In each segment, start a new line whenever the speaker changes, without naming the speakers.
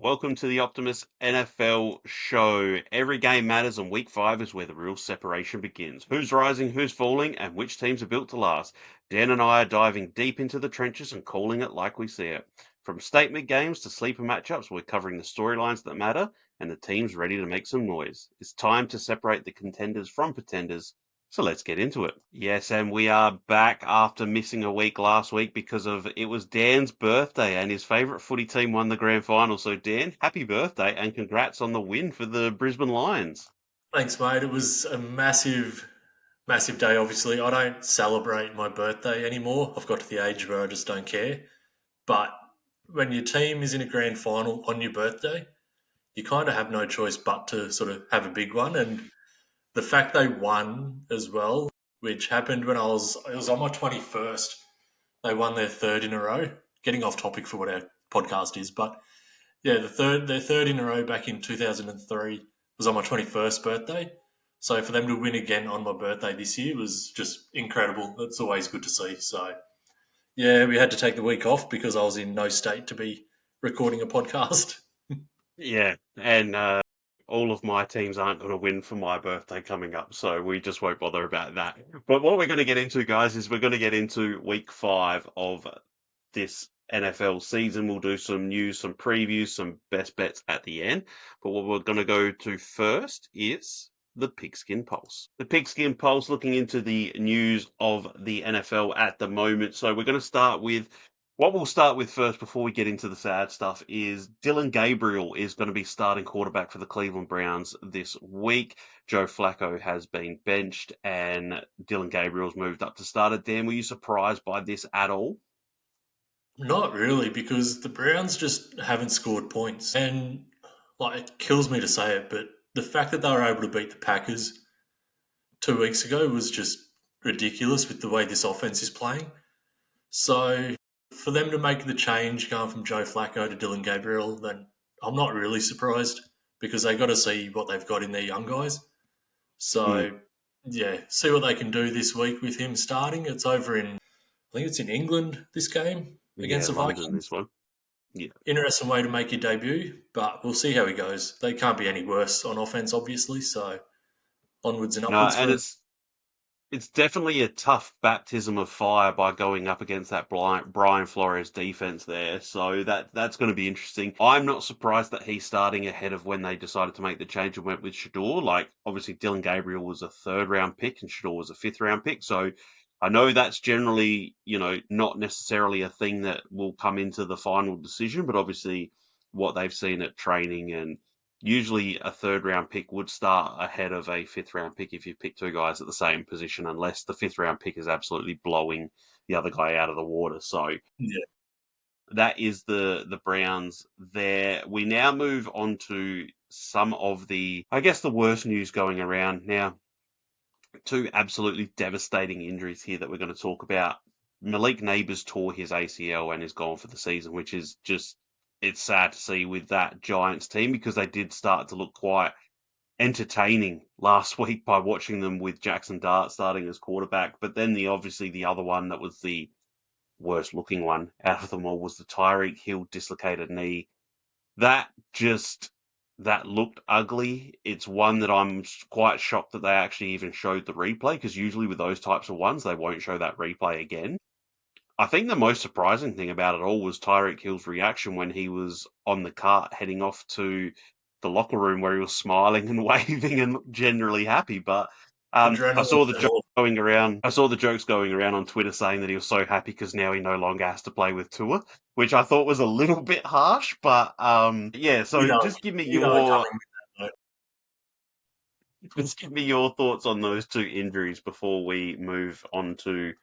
Welcome to the Optimus NFL show. Every game matters, and week 5 is where the real separation begins. Who's rising, who's falling, and which teams are built to last? Dan and I are diving deep into the trenches and calling it like we see it. From statement games to sleeper matchups, we're covering the storylines that matter and the teams ready to make some noise. It's time to separate the contenders from pretenders. So let's get into it. Yes, and we are back after missing a week last week because of it was Dan's birthday and his favourite footy team won the grand final. So Dan, happy birthday and congrats on the win for the Brisbane Lions.
Thanks, mate. It was a massive day, obviously. I don't celebrate my birthday anymore. I've got to the age where I just don't care. But when your team is in a grand final on your birthday, you kind of have no choice but to sort of have a big one. And the fact they won as well, which happened when it was on my 21st. They won their third in a row. Getting off topic for what our podcast is, but yeah, their third in a row back in 2003 was on my 21st birthday. So for them to win again on my birthday this year was just incredible. It's always good to see. So yeah, we had to take the week off because I was in no state to be recording a podcast.
Yeah, and all of my teams aren't going to win for my birthday coming up, so we just won't bother about that. But what we're going to get into, guys, is we're going to get into week 5 of this NFL season. We'll do some news, some previews, some best bets at the end. But what we're going to go to first is the Pigskin Pulse. The Pigskin Pulse looking into the news of the NFL at the moment. So we're going to start with what we'll start with first before we get into the sad stuff is Dylan Gabriel is going to be starting quarterback for the Cleveland Browns this week. Joe Flacco has been benched and Dylan Gabriel's moved up to starter. Dan, were you surprised by this at all?
Not really, because the Browns just haven't scored points. And like it kills me to say it, but the fact that they were able to beat the Packers 2 weeks ago was just ridiculous with the way this offense is playing. So for them to make the change going from Joe Flacco to Dylan Gabriel, then I'm not really surprised because they got to see what they've got in their young guys.
Hmm.
So yeah, see what they can do this week with him starting. It's over in, I think it's in England, this game
Yeah,
against the
London,
Vikings.
this one. Yeah.
Interesting way to make your debut, but we'll see how he goes. They can't be any worse on offense, obviously. So onwards and
No,
upwards
and
for him.
it's definitely a tough baptism of fire by going up against that Brian Flores defense there. So that's going to be interesting. I'm not surprised that he's starting ahead of when they decided to make the change and went with Shador. Like obviously Dylan Gabriel was a third round pick and Shador was a fifth round pick. So I know that's generally, not necessarily a thing that will come into the final decision, but obviously what they've seen at training and usually a third round pick would start ahead of a fifth round pick if you pick two guys at the same position, unless the fifth round pick is absolutely blowing the other guy out of the water. So
Yeah.
that is the Browns there. We now move on to some of the, I guess, the worst news going around. Now, two absolutely devastating injuries here that we're going to talk about. Malik Neighbors tore his ACL and is gone for the season, which is just, it's sad to see with that Giants team because they did start to look quite entertaining last week by watching them with Jackson Dart starting as quarterback. But then obviously the other one that was the worst looking one out of them all was the Tyreek Hill dislocated knee. That just that looked ugly. It's one that I'm quite shocked that they actually even showed the replay because usually with those types of ones they won't show that replay again. I think the most surprising thing about it all was Tyreek Hill's reaction when he was on the cart heading off to the locker room where he was smiling and waving and generally happy. But I
Adrenaline
saw the joke
fell.
going around. I saw the jokes going around on Twitter saying that he was so happy because now he no longer has to play with Tua, which I thought was a little bit harsh. But yeah,
You
so
know,
just give me
you know it
your
coming with that,
just give me your thoughts on those two injuries before we move on to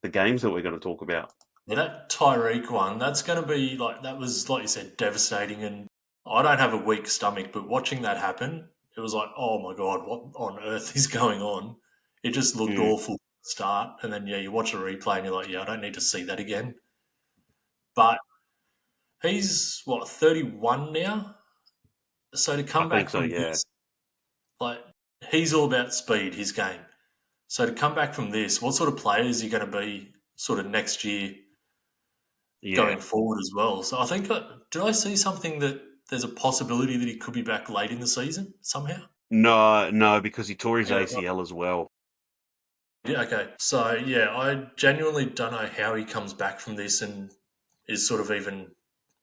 the games that we're going to talk about.
yeah, that Tyreek one, that's going to be like, that was, like you said, devastating. And I don't have a weak stomach, but watching that happen, it was like, oh my God, what on earth is going on? It just looked
Mm,
awful to start. And then, yeah, you watch a replay and you're like, yeah, I don't need to see that again. But he's, what, 31 now? So to
I
come
think
back
so.
from
Yeah.
this, like, he's all about speed, his game. So to come back from this, what sort of player is he going to be sort of next year
Yeah.
going forward as well? So I think, did I see something that there's a possibility that he could be back late in the season somehow?
No, because he tore his
Yeah,
ACL as well.
yeah, okay. So yeah, I genuinely don't know how he comes back from this and is sort of even,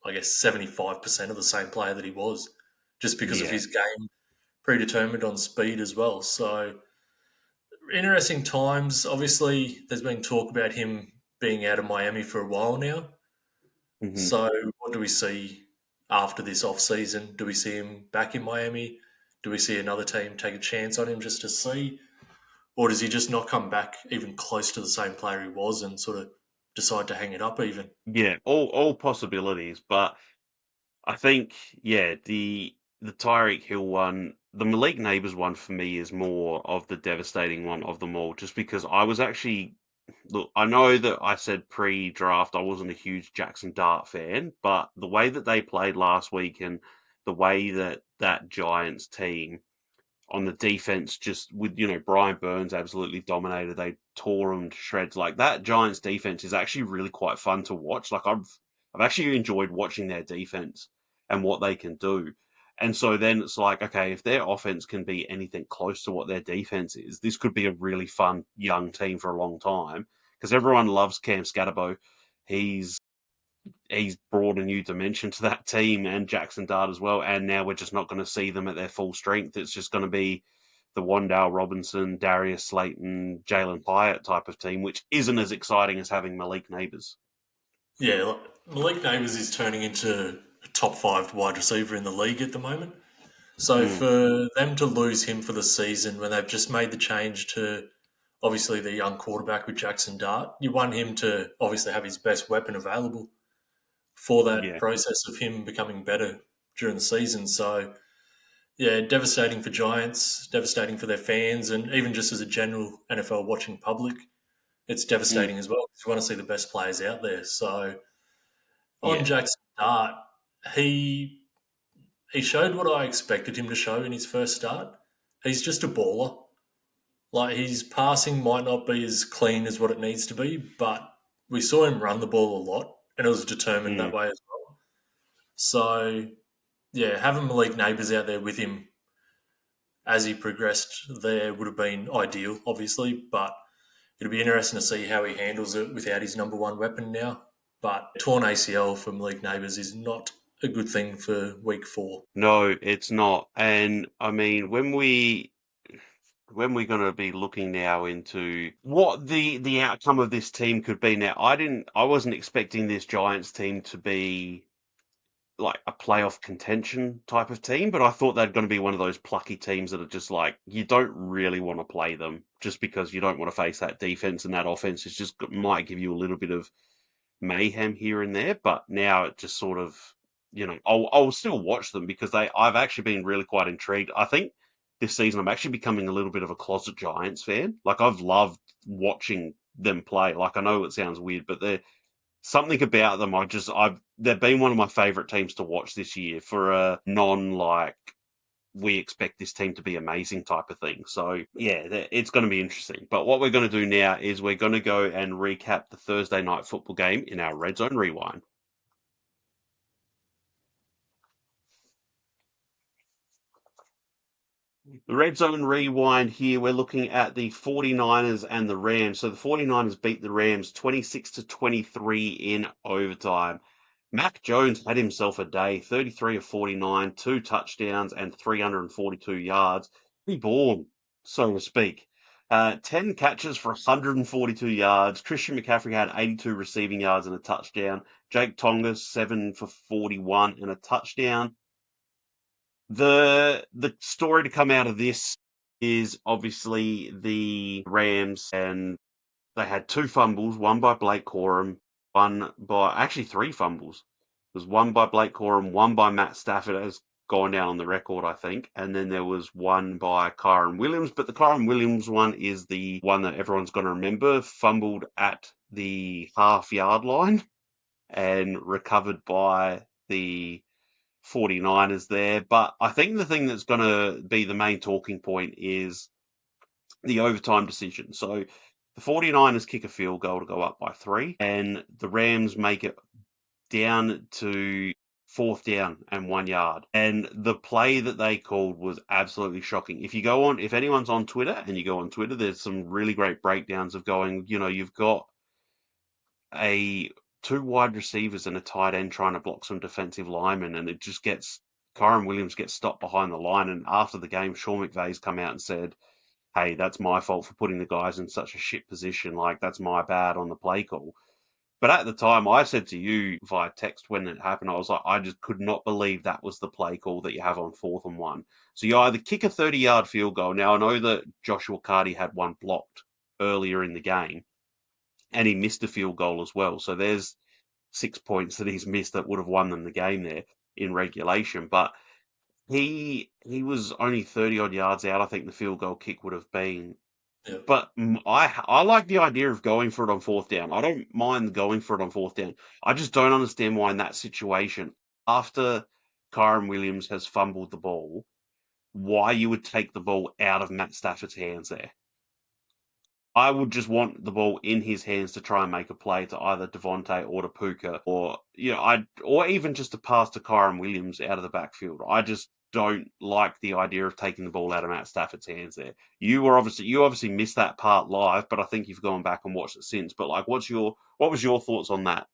I guess, 75% of the same player that he was, just because of
Yeah.
his game predetermined on speed as well. So interesting times. Obviously, there's been talk about him being out of Miami for a while now.
hmm
So what do we see after this off season? Do we see him back in Miami? Do we see another team take a chance on him just to see? Or does he just not come back even close to the same player he was and sort of decide to hang it up even?
Yeah, all possibilities, but I think the Tyreek Hill one, the Malik Neighbors one for me is more of the devastating one of them all, just because I was actually look, I know that I said pre-draft I wasn't a huge Jackson Dart fan, but the way that they played last week and the way that that Giants team on the defense, just with Brian Burns absolutely dominated. They tore them to shreds. Like that Giants defense is actually really quite fun to watch. Like I've actually enjoyed watching their defense and what they can do. And so then it's like, okay, if their offense can be anything close to what their defense is, this could be a really fun young team for a long time because everyone loves Cam Scatterbo. He's he's brought a new dimension to that team and Jackson Dart as well. And now we're just not going to see them at their full strength. It's just going to be the Wandale Robinson, Darius Slayton, Jalen Hyatt type of team, which isn't as exciting as having Malik Neighbors.
Yeah, like, Malik Neighbours is turning into a top five wide receiver in the league at the moment. So
Mm,
for them to lose him for the season when they've just made the change to obviously the young quarterback with Jackson Dart, you want him to obviously have his best weapon available for that
yeah.
process of him becoming better during the season. So yeah, devastating for Giants, devastating for their fans, and even just as a general NFL watching public, it's
Mm,
devastating as well because you want to see the best players out there. So on
yeah.
Jackson Dart, he he showed what I expected him to show in his first start. He's just a baller. Like his passing might not be as clean as what it needs to be, but we saw him run the ball a lot, and it was determined that
Mm.
way as well. So yeah, having Malik Neighbours out there with him as he progressed there would have been ideal, obviously, but it'll be interesting to see how he handles it without his number one weapon now. But torn ACL for Malik Neighbours is not a good thing for week 4.
No, it's not. And I mean, when we're going to be looking now into what the outcome of this team could be now, I wasn't expecting this Giants team to be like a playoff contention type of team, but I thought they're going to be one of those plucky teams that are just like you don't really want to play them just because you don't want to face that defense and that offense is just might give you a little bit of mayhem here and there. But now it just sort of I'll still watch them because I've actually been really quite intrigued. I think this season I'm actually becoming a little bit of a closet Giants fan. Like I've loved watching them play. Like I know it sounds weird, but they're something about them. They've been one of my favorite teams to watch this year for a non like we expect this team to be amazing type of thing. So yeah, it's going to be interesting. But what we're going to do now is we're going to go and recap the Thursday night football game in our Red Zone Rewind. The Red Zone Rewind here, we're looking at the 49ers and the Rams. So the 49ers beat the Rams 26 to 23 in overtime. Mac Jones had himself a day, 33 of 49, two touchdowns and 342 yards. Reborn, so to speak. 10 catches for 142 yards. Christian McCaffrey had 82 receiving yards and a touchdown. Jake Tonga, 7 for 41 and a touchdown. The story to come out of this is obviously the Rams, and they had two fumbles, one by Blake Corum, one by actually three fumbles. There was one by Blake Corum, one by Matt Stafford, as gone down on the record, I think, and then there was one by Kyron Williams. But the Kyron Williams one is the one that everyone's going to remember. Fumbled at the half-yard line and recovered by the 49ers there. But I think the thing that's going to be the main talking point is the overtime decision. So the 49ers kick a field goal to go up by 3, and the Rams make it down to 4th down and 1 yard. And the play that they called was absolutely shocking. If anyone's on Twitter and you go on Twitter, there's some really great breakdowns of going, you've got two wide receivers and a tight end trying to block some defensive linemen, and Kyren Williams gets stopped behind the line. And after the game, Sean McVay's come out and said, hey, that's my fault for putting the guys in such a shit position. Like, that's my bad on the play call. But at the time, I said to you via text when it happened, I was like, I just could not believe that was the play call that you have on 4th and 1. So you either kick a 30-yard field goal. Now, I know that Joshua Carty had one blocked earlier in the game, and he missed a field goal as well. So there's 6 points that he's missed that would have won them the game there in regulation. But he was only 30-odd yards out, I think the field goal kick would have been.
Yeah.
But I like the idea of going for it on 4th down. I don't mind going for it on 4th down. I just don't understand why in that situation, after Kyren Williams has fumbled the ball, why you would take the ball out of Matt Stafford's hands there. I would just want the ball in his hands to try and make a play to either Devontae or to Puka, or or even just to pass to Kyren Williams out of the backfield. I just don't like the idea of taking the ball out of Matt Stafford's hands there. You obviously missed that part live, but I think you've gone back and watched it since. But like, what was your thoughts on that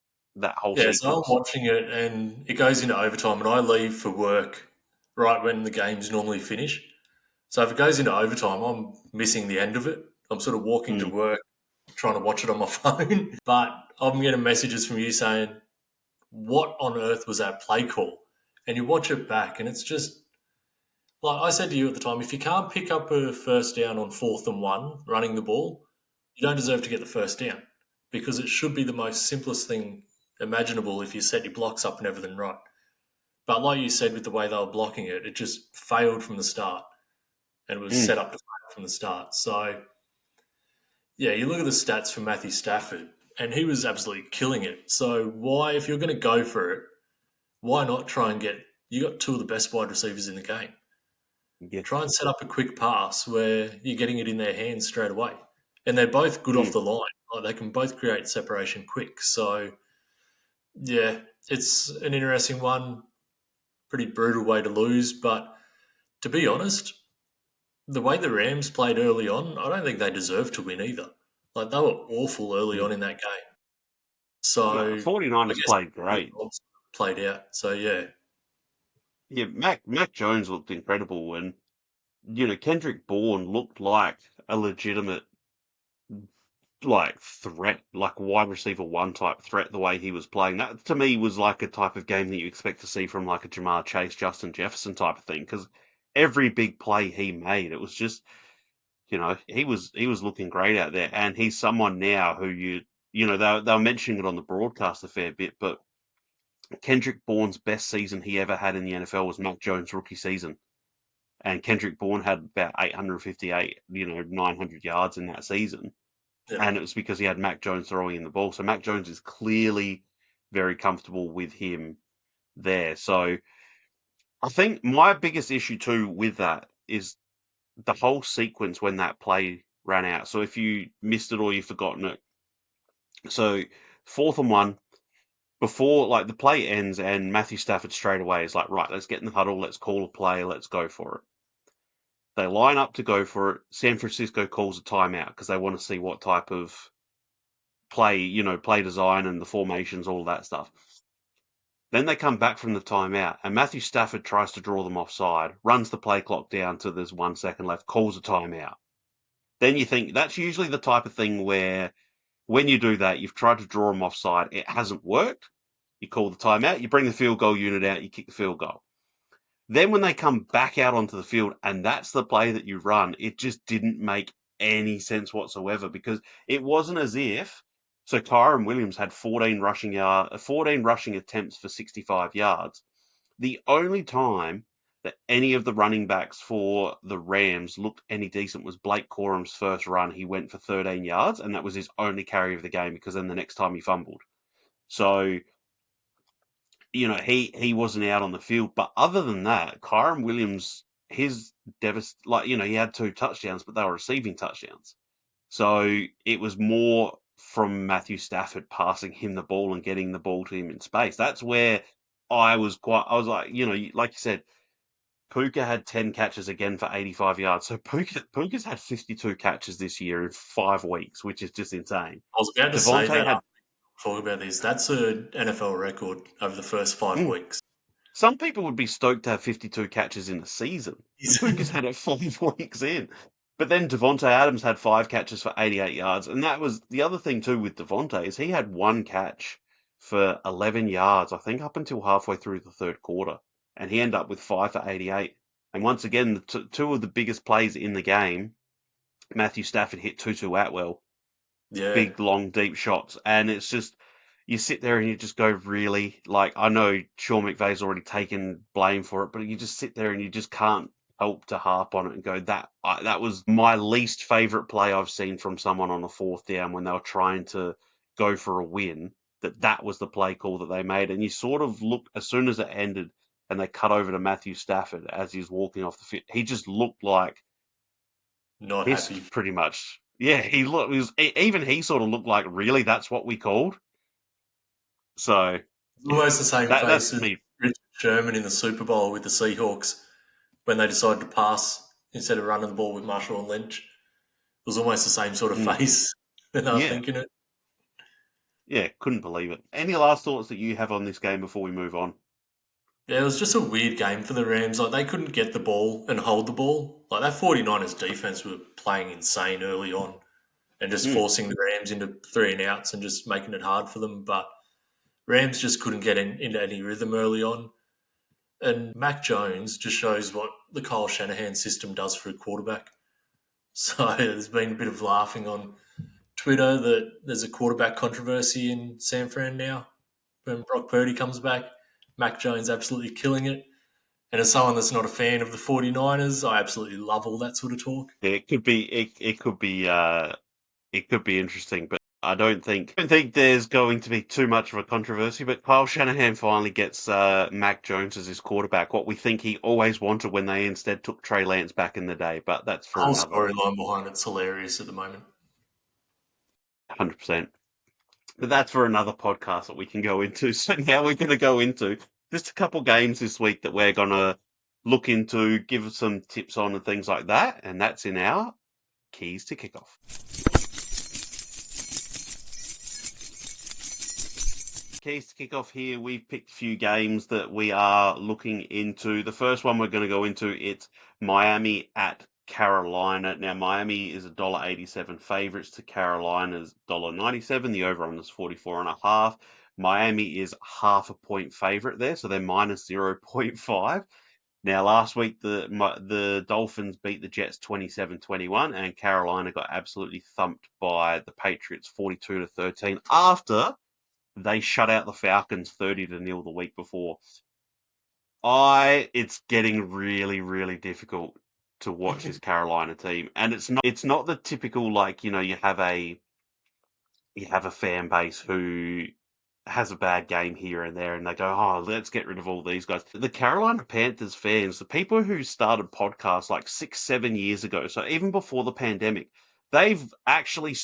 whole
Yeah, so I'm
sequence?
watching it and it goes into overtime, and I leave for work right when the games normally finish. So if it goes into overtime, I'm missing the end of it. I'm sort of walking to
Mm,
work, trying to watch it on my phone. But I'm getting messages from you saying, what on earth was that play call? And you watch it back, and it's just like I said to you at the time, if you can't pick up a first down on 4th and 1 running the ball, you don't deserve to get the first down because it should be the most simplest thing imaginable if you set your blocks up and everything right. But like you said, with the way they were blocking it, it just failed from the start, and it was
mm.
set up to fail from the start. So yeah, you look at the stats for Matthew Stafford, and he was absolutely killing it. So why, if you're going to go for it, why not try and get? You got two of the best wide receivers in the game.
Yeah.
Try and set up a quick pass where you're getting it in their hands straight away, and they're both good off
Mm.
the line. Like they can both create separation quick. So yeah, it's an interesting one. Pretty brutal way to lose, but to be honest, the way the Rams played early on, I don't think they deserved to win either. Like they were awful early
Mm.
on in that game.
No, the
So I
49ers
guess
played
the
great.
results played out. So yeah,
Yeah, Mac Jones looked incredible, and Kendrick Bourne looked like a legitimate like threat, like wide receiver one type threat. The way he was playing, that to me was like a type of game that you expect to see from like a Jamar Chase, Justin Jefferson type of thing. Because every big play he made, it was just he was looking great out there, and he's someone now who they were mentioning it on the broadcast a fair bit, but Kendrick Bourne's best season he ever had in the NFL was Mac Jones' rookie season. And Kendrick Bourne had about 858, 900 yards in that season.
yeah,
And it was because he had Mac Jones throwing in the ball. So Mac Jones is clearly very comfortable with him there. So I think my biggest issue too with that is the whole sequence when that play ran out. So if you missed it or you've forgotten it. So 4th and 1, before like the play ends and Matthew Stafford straight away is like, right, let's get in the huddle, let's call a play, let's go for it. They line up to go for it. San Francisco calls a timeout because they want to see what type of play design and the formations, all of that stuff. Then they come back from the timeout, and Matthew Stafford tries to draw them offside, runs the play clock down to there's 1 second left, calls a timeout. Then you think that's usually the type of thing where when you do that, you've tried to draw them offside, it hasn't worked. You call the timeout, you bring the field goal unit out, you kick the field goal. Then when they come back out onto the field and that's the play that you run, it just didn't make any sense whatsoever because it wasn't as if Kyren Williams had 14 rushing attempts for 65 yards. The only time that any of the running backs for the Rams looked any decent was Blake Corum's first run. He went for 13 yards, and that was his only carry of the game because then the next time he fumbled. So he wasn't out on the field. But other than that, Kyren Williams, he had 2 touchdowns, but they were receiving touchdowns. So it was more from Matthew Stafford passing him the ball and getting the ball to him in space. That's where I was like, like you said, Puka had 10 catches again for 85 yards. So Puka's had 52 catches this year in 5 weeks, which is just insane.
I was about to say
Devontae
that
had.
talk about this. That's an NFL record over the first 5 weeks.
Some people would be stoked to have 52 catches in a season. Puka's had it 5 weeks in. But then Devontae Adams had 5 catches for 88 yards. And that was the other thing, too, with Devontae, is he had 1 catch for 11 yards, I think, up until halfway through the third quarter. And he ended up with 5 for 88. And once again, two of the biggest plays in the game, Matthew Stafford hit Tutu Atwell.
Yeah.
Big, long, deep shots. And it's just, you sit there and you just go, really? Like, I know Sean McVay's already taken blame for it, but you just sit there and you just can't help to harp on it and go, that was my least favourite play I've seen from someone on a 4th down when they were trying to go for a win, that was the play call that they made. And you sort of look, as soon as it ended and they cut over to Matthew Stafford as he's walking off the field, he just looked like
Not
pissed,
happy.
pretty much. Yeah, even he sort of looked like, really, that's what we called? So
It's
yeah,
almost the same
that's
face as
me.
Richard Sherman in the Super Bowl with the Seahawks when they decided to pass instead of running the ball with Marshall and Lynch. It was almost the same sort of
Mm,
face when they were
yeah,
thinking it.
yeah, couldn't believe it. Any last thoughts that you have on this game before we move on?
Yeah, it was just a weird game for the Rams. Like, they couldn't get the ball and hold the ball. Like, that 49ers defense were playing insane early on and just
Mm,
forcing the Rams into 3 and outs and just making it hard for them. But Rams just couldn't get into any rhythm early on. And Mac Jones just shows what the Kyle Shanahan system does for a quarterback. So there's been a bit of laughing on Twitter that there's a quarterback controversy in San Fran now. When Brock Purdy comes back, Mac Jones absolutely killing it. And as someone that's not a fan of the 49ers, I absolutely love all that sort of talk.
yeah, it could be interesting, but I don't think there's going to be too much of a controversy. But Kyle Shanahan finally gets Mac Jones as his quarterback, what we think he always wanted when they instead took Trey Lance back in the day. But that's
The
for
whole
another
storyline behind it's hilarious at the moment.
100%. But that's for another podcast that we can go into. So now we're going to go into just a couple games this week that we're going to look into, give some tips on and things like that. And that's in our keys to kickoff. Keys to kickoff here. We've picked a few games that we are looking into. The first one we're going to go into, it's Miami at Carolina. Now, Miami is $1.87 favorites to Carolina's $1.97. The over-under is 44.5. Miami is half a point favorite there, so they're minus 0.5. Now, last week, the Dolphins beat the Jets 27-21, and Carolina got absolutely thumped by the Patriots 42-13 after they shut out the Falcons 30-0 the week before. It's getting really, really difficult to watch this Carolina team, and it's not the typical, like, you have a fan base who has a bad game here and there, and they go, "Oh, let's get rid of all these guys." The Carolina Panthers fans, the people who started podcasts like 6, 7 years ago, so even before the pandemic, they've actually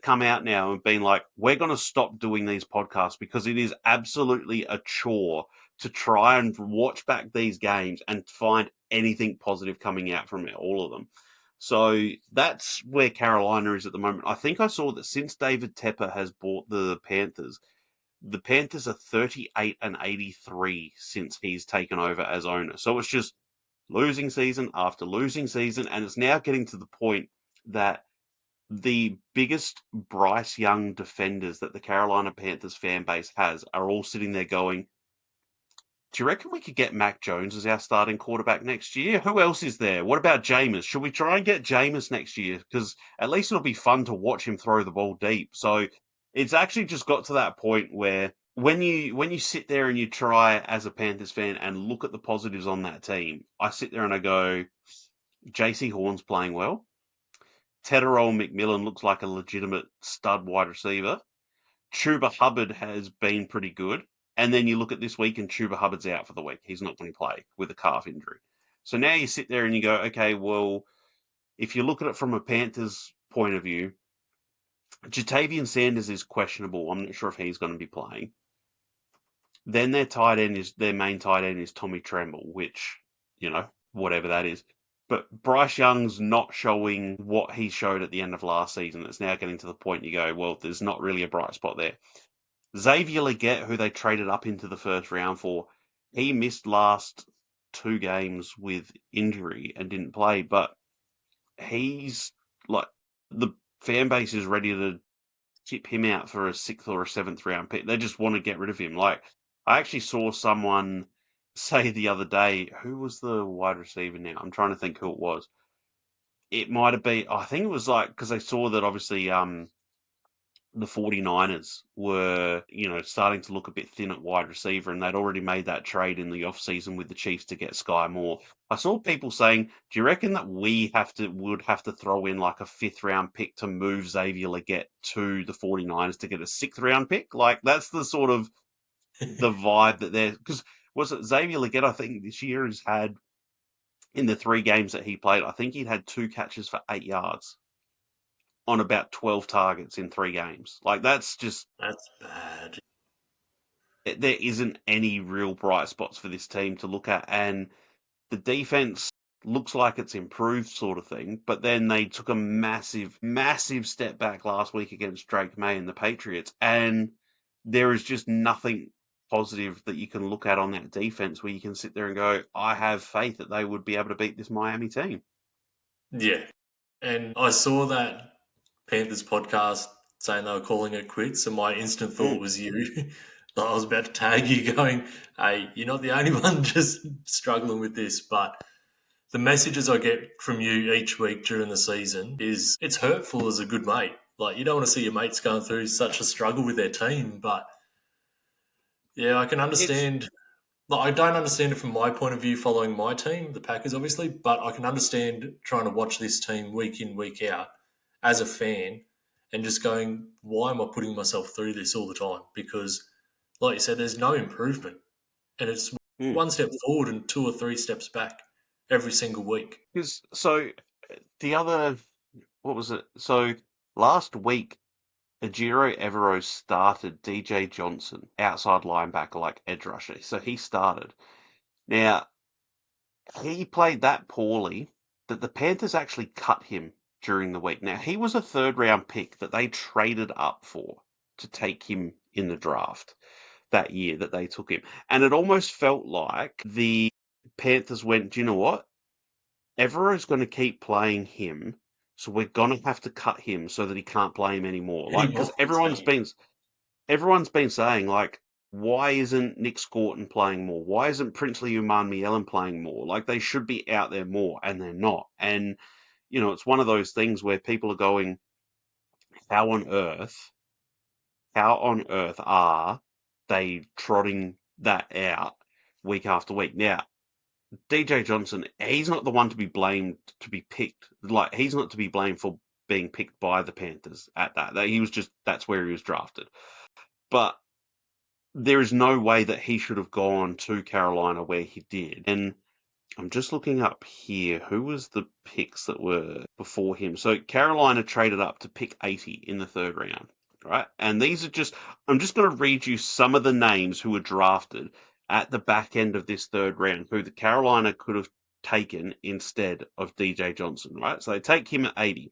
come out now and been like, "We're going to stop doing these podcasts because it is absolutely a chore to try and watch back these games and find anything positive coming out from all of them." So that's where Carolina is at the moment. I think I saw that since David Tepper has bought the Panthers are 38-83 since he's taken over as owner. So it's just losing season after losing season, and it's now getting to the point that the biggest Bryce Young defenders that the Carolina Panthers fan base has are all sitting there going, "Do you reckon we could get Mac Jones as our starting quarterback next year? Who else is there? What about Jameis? Should we try and get Jameis next year? Because at least it'll be fun to watch him throw the ball deep." So it's actually just got to that point where when you sit there and you try as a Panthers fan and look at the positives on that team, I sit there and I go, JC Horn's playing well. Tedderell McMillan looks like a legitimate stud wide receiver. Chuba Hubbard has been pretty good. And then you look at this week and Chuba Hubbard's out for the week. He's not going to play with a calf injury. So now you sit there and you go, okay, well, if you look at it from a Panthers point of view, Jatavian Sanders is questionable. I'm not sure if he's going to be playing. Then their main tight end is Tommy Tremble, which, whatever that is. But Bryce Young's not showing what he showed at the end of last season. It's now getting to the point you go, well, there's not really a bright spot there. Xavier Legette, who they traded up into the first round for, he missed last 2 games with injury and didn't play, but he's like, the fan base is ready to tip him out for a 6th or a 7th round pick. They just want to get rid of him. Like, I actually saw someone say the other day, who was the wide receiver now? I'm trying to think who it was. It might have been, I think it was like, because they saw that obviously the 49ers were, starting to look a bit thin at wide receiver, and they'd already made that trade in the offseason with the Chiefs to get Sky Moore. I saw people saying, do you reckon that we would have to throw in like a 5th round pick to move Xavier Legette to the 49ers to get a 6th round pick? Like, that's the sort of the vibe that they're, because was it Xavier Legette, I think this year has had, in the 3 games that he played, I think he'd had 2 catches for 8 yards on about 12 targets in 3 games. Like, that's
bad.
there isn't any real bright spots for this team to look at, and the defense looks like it's improved, sort of thing. But then they took a massive, massive step back last week against Drake May and the Patriots, and there is just nothing positive that you can look at on that defense where you can sit there and go, I have faith that they would be able to beat this Miami team.
Yeah. And I saw that Panthers podcast saying they were calling it quits, and my instant thought was you. Like, I was about to tag you going, hey, you're not the only one just struggling with this, but the messages I get from you each week during the season is it's hurtful as a good mate. Like, you don't want to see your mates going through such a struggle with their team, but yeah, I can
It's
understand. Like, I don't understand it from my point of view following my team, the Packers, obviously, but I can understand trying to watch this team week in, week out as a fan and just going, why am I putting myself through this all the time? Because, like you said, there's no improvement. And it's
mm,
one step forward and 2 or 3 steps back every single week.
because so the other, what was it? So last week, Ejiro Evero started DJ Johnson, outside linebacker, like edge rusher. So he started. Now, he played that poorly that the Panthers actually cut him during the week. Now, he was a 3rd round pick that they traded up for to take him in the draft that year that they took him. And it almost felt like the Panthers went, do you know what? Evero's going to keep playing him, so we're going to have to cut him so that he can't play him anymore. Like, because
Anymore.
everyone's been saying, like, why isn't Nick Scoughton playing more? Why isn't Princely Umanmielen playing more? Like, they should be out there more, and they're not. And, it's one of those things where people are going, how on earth, are they trotting that out week after week? Now, DJ Johnson, he's not the one to be blamed to be picked. Like, he's not to be blamed for being picked by the Panthers at that. He was just, that's where he was drafted. But there is no way that he should have gone to Carolina where he did. And I'm just looking up here, who was the picks that were before him? So Carolina traded up to pick 80 in the 3rd round, right? And these are just, I'm just going to read you some of the names who were drafted at the back end of this 3rd round, who the Carolina could have taken instead of DJ Johnson, right? So they take him at 80.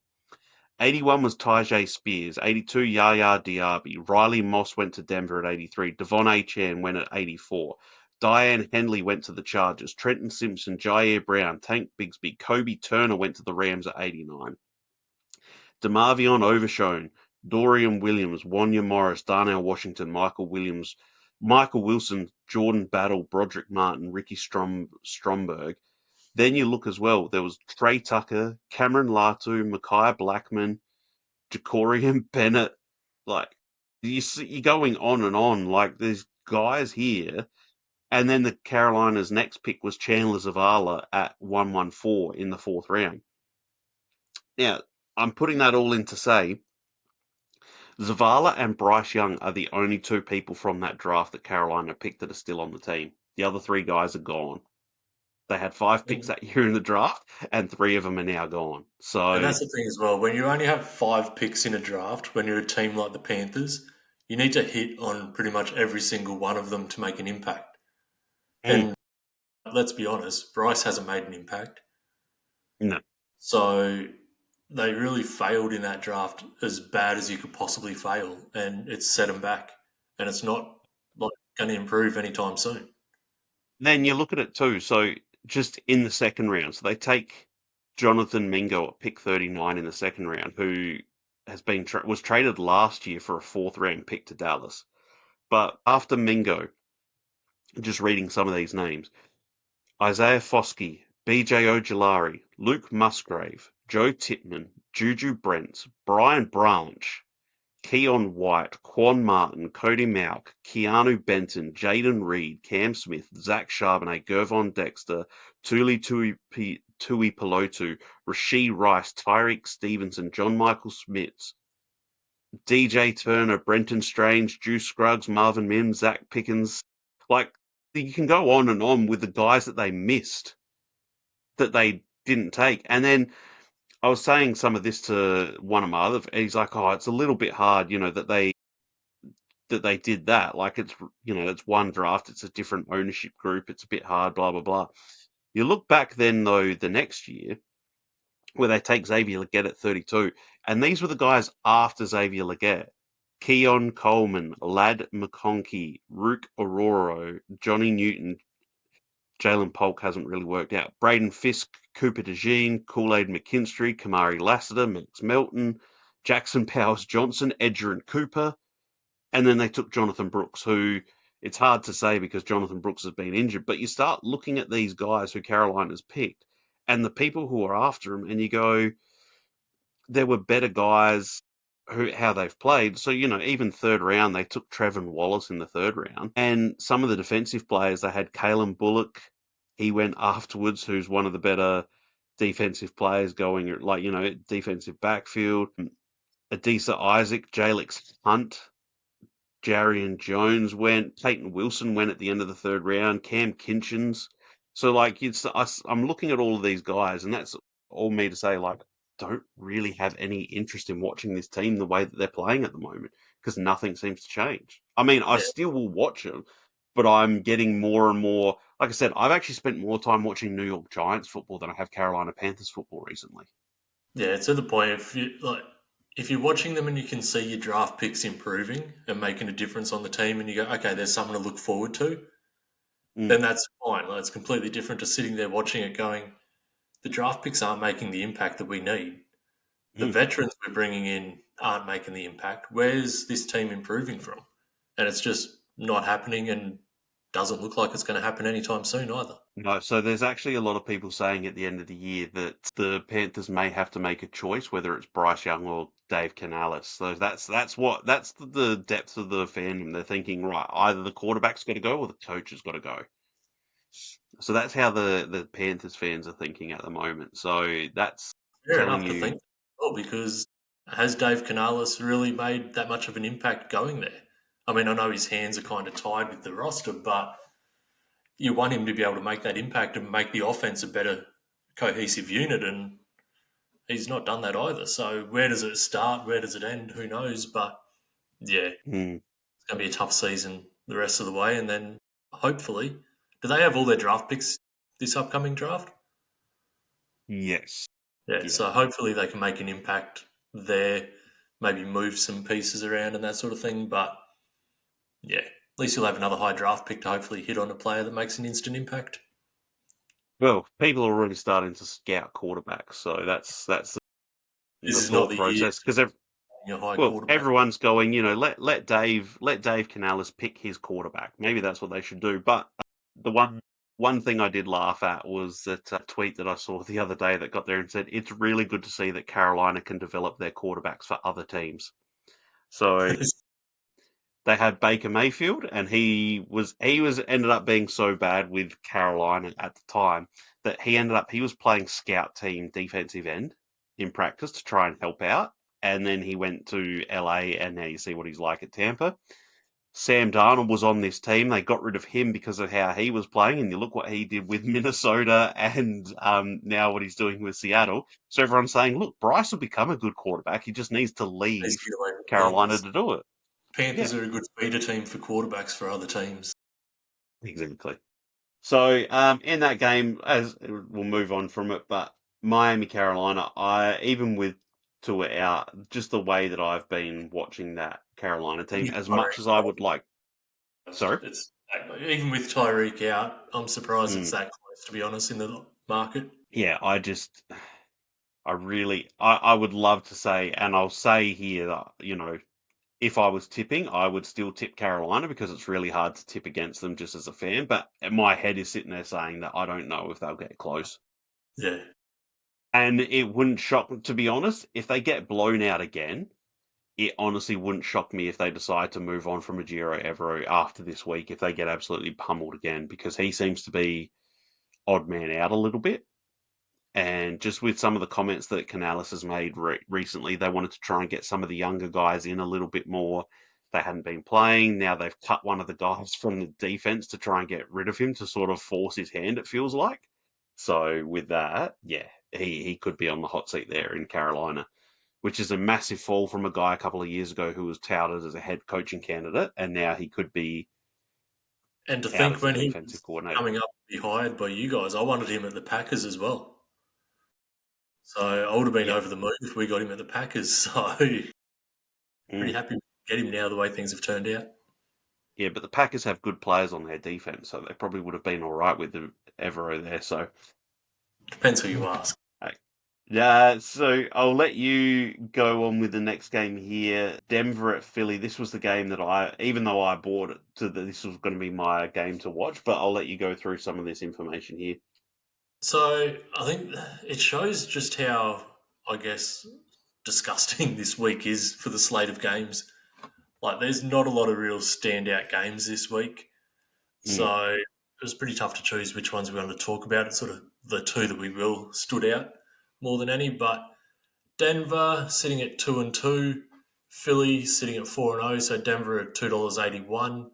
81 was Tyjae Spears. 82, Yaya Diaby. Riley Moss went to Denver at 83. Devon Achane went at 84. Diane Henley went to the Chargers. Trenton Simpson, Jair Brown, Tank Bigsby. Kobe Turner went to the Rams at 89. DeMarvion Overshone, Dorian Williams, Wanya Morris, Darnell Washington, Michael Wilson, Jordan Battle, Broderick Martin, Ricky Stromberg. Then you look as well, there was Trey Tucker, Cameron Latu, Micaiah Blackman, Jacorian Bennett. Like, you're going on and on. Like, there's guys here. And then the Carolinas' next pick was Chandler Zavala at 114 in the 4th round. Now, I'm putting that all in to say Zavala and Bryce Young are the only 2 people from that draft that Carolina picked that are still on the team. The other 3 guys are gone. They had 5 picks that year in the draft, and 3 of them are now gone. So,
And that's the thing as well. When you only have 5 picks in a draft, when you're a team like the Panthers, you need to hit on pretty much every single one of them to make an impact.
Mm.
And let's be honest, Bryce hasn't made an impact.
No.
So they really failed in that draft as bad as you could possibly fail, and it's set them back. And it's not like going to improve anytime soon.
Then you look at it too. So just in the second round, so they take Jonathan Mingo at pick 39 in the second round, who has been was traded last year for a fourth round pick to Dallas. But after Mingo, just reading some of these names: Isaiah Foskey, B.J. Ojolari, Luke Musgrave, Joe Tippmann, Juju Brents, Brian Branch, Keon White, Quan Martin, Cody Mauk, Keanu Benton, Jaden Reed, Cam Smith, Zach Charbonnet, Gervon Dexter, Tui Pelotu, Rasheed Rice, Tyreek Stevenson, John Michael Smith, DJ Turner, Brenton Strange, Juice Scruggs, Marvin Mims, Zach Pickens. Like, you can go on with the guys that they missed, that they didn't take. And then I was saying some of this to one of my other, he's like, oh, it's a little bit hard, that they did that. Like, it's one draft, it's a different ownership group, it's a bit hard, blah blah blah. You look back then though, the next year, where they take Xavier Legette at 32, and these were the guys after Xavier Legette: Keon Coleman, Lad McConkey, Rook Aurora, Johnny Newton. Jalen Polk hasn't really worked out. Braden Fisk, Cooper DeJean, Kool-Aid McKinstry, Kamari Lassiter, Max Melton, Jackson Powers Johnson, Edgerrin Cooper. And then they took Jonathan Brooks, who, it's hard to say because Jonathan Brooks has been injured, but you start looking at these guys who Carolina's picked and the people who are after him, and you go, there were better guys how they've played. So, even third round, they took Trevin Wallace in the third round. And some of the defensive players, they had Kalen Bullock. He went afterwards, who's one of the better defensive players going, like, defensive backfield. Adisa Isaac, Jalix Hunt, Jarian Jones went, Peyton Wilson went at the end of the third round, Cam Kinchins. So, like, I'm looking at all of these guys, and that's all me to say, like, don't really have any interest in watching this team the way that they're playing at the moment because nothing seems to change. I mean, I
Yeah,
still will watch them, but I'm getting more and more. Like I said, I've actually spent more time watching New York Giants football than I have Carolina Panthers football recently.
yeah. It's at the point if you're watching them and you can see your draft picks improving and making a difference on the team, and you go, okay, there's something to look forward to,
Mm,
then that's fine. Like, it's completely different to sitting there watching it, going, the draft picks aren't making the impact that we need. The
mm.
veterans we're bringing in aren't making the impact. Where's this team improving from? And it's just not happening, and doesn't look like it's going to happen anytime soon either.
No, so there's actually a lot of people saying at the end of the year that the Panthers may have to make a choice whether it's Bryce Young or Dave Canales. So that's the depth of the fandom. They're thinking, right, either the quarterback's got to go or the coach has got to go. So that's how the Panthers fans are thinking at the moment. So that's
Fair
telling
enough to
you,
think, well, because has Dave Canales really made that much of an impact going there? I mean, I know his hands are kind of tied with the roster, but you want him to be able to make that impact and make the offense a better cohesive unit, and he's not done that either. So where does it start? Where does it end? Who knows? But yeah,
hmm,
it's going to be a tough season the rest of the way, and then hopefully, do they have all their draft picks this upcoming draft?
yes,
Yeah,
yeah.
so hopefully they can make an impact there, maybe move some pieces around and that sort of thing. But yeah, at least you'll have another high draft pick to hopefully hit on a player that makes an instant impact.
Well, people are already starting to scout quarterbacks, so that's
This
the
is not
thought
the year
process.
to
Because
be a high
well,
quarterback.
everyone's going, let Dave Canales pick his quarterback. Maybe that's what they should do. But the one thing I did laugh at was that tweet that I saw the other day that got there and said it's really good to see that Carolina can develop their quarterbacks for other teams. So they had Baker Mayfield, and he was ended up being so bad with Carolina at the time that he was playing scout team defensive end in practice to try and help out, and then he went to LA, and now you see what he's like at Tampa. Sam Darnold was on this team. They got rid of him because of how he was playing, and you look what he did with Minnesota, and now what he's doing with Seattle. So everyone's saying, look, Bryce will become a good quarterback. He just needs to
Needs
leave
to get away from the
Carolina
Panthers.
to do it.
Panthers
Yeah,
are a good feeder team for quarterbacks for other teams.
exactly. So in that game, as we'll move on from it, but Miami Carolina, I even with Tua out, just the way that I've been watching that Carolina team,
With
as much as I
Tyreek
would like.
out,
Sorry.
even with Tyreek out, I'm surprised it's
Mm,
that close, to be honest, in the market.
yeah, I really, I would love to say, and I'll say here that if I was tipping, I would still tip Carolina because it's really hard to tip against them just as a fan. But my head is sitting there saying that I don't know if they'll get close.
Yeah.
And it wouldn't shock me, to be honest, if they get blown out again. It honestly wouldn't shock me if they decide to move on from Ejiro Evero after this week if they get absolutely pummeled again because he seems to be odd man out a little bit. And just with some of the comments that Canales has made recently, they wanted to try and get some of the younger guys in a little bit more. They hadn't been playing. Now they've cut one of the guys from the defense to try and get rid of him to sort of force his hand, it feels like. So with that, yeah, he could be on the hot seat there in Carolina, which is a massive fall from a guy a couple of years ago who was touted as a head coaching candidate, and now he could be
And to
out
think
as a
when he
defensive
was
coordinator.
coming up to be hired by you guys, I wanted him at the Packers as well. So I would have been
Yep.
over the moon if we got him at the Packers. So pretty
Mm.
happy to get him now the way things have turned out.
Yeah, but the Packers have good players on their defense, so they probably would have been all right with the Evero there. So,
Depends who you ask.
hey. Yeah, so I'll let you go on with the next game here. Denver at Philly. This was the game that even though I bought it this was going to be my game to watch, but I'll let you go through some of this information here.
So I think it shows just how, I guess, disgusting this week is for the slate of games. Like, there's not a lot of real standout games this week.
Mm.
So it was pretty tough to choose which ones we wanted to talk about. It's sort of the two that we will stood out more than any. But Denver sitting at 2-2, Philly sitting at 4-0. So Denver at $2.81,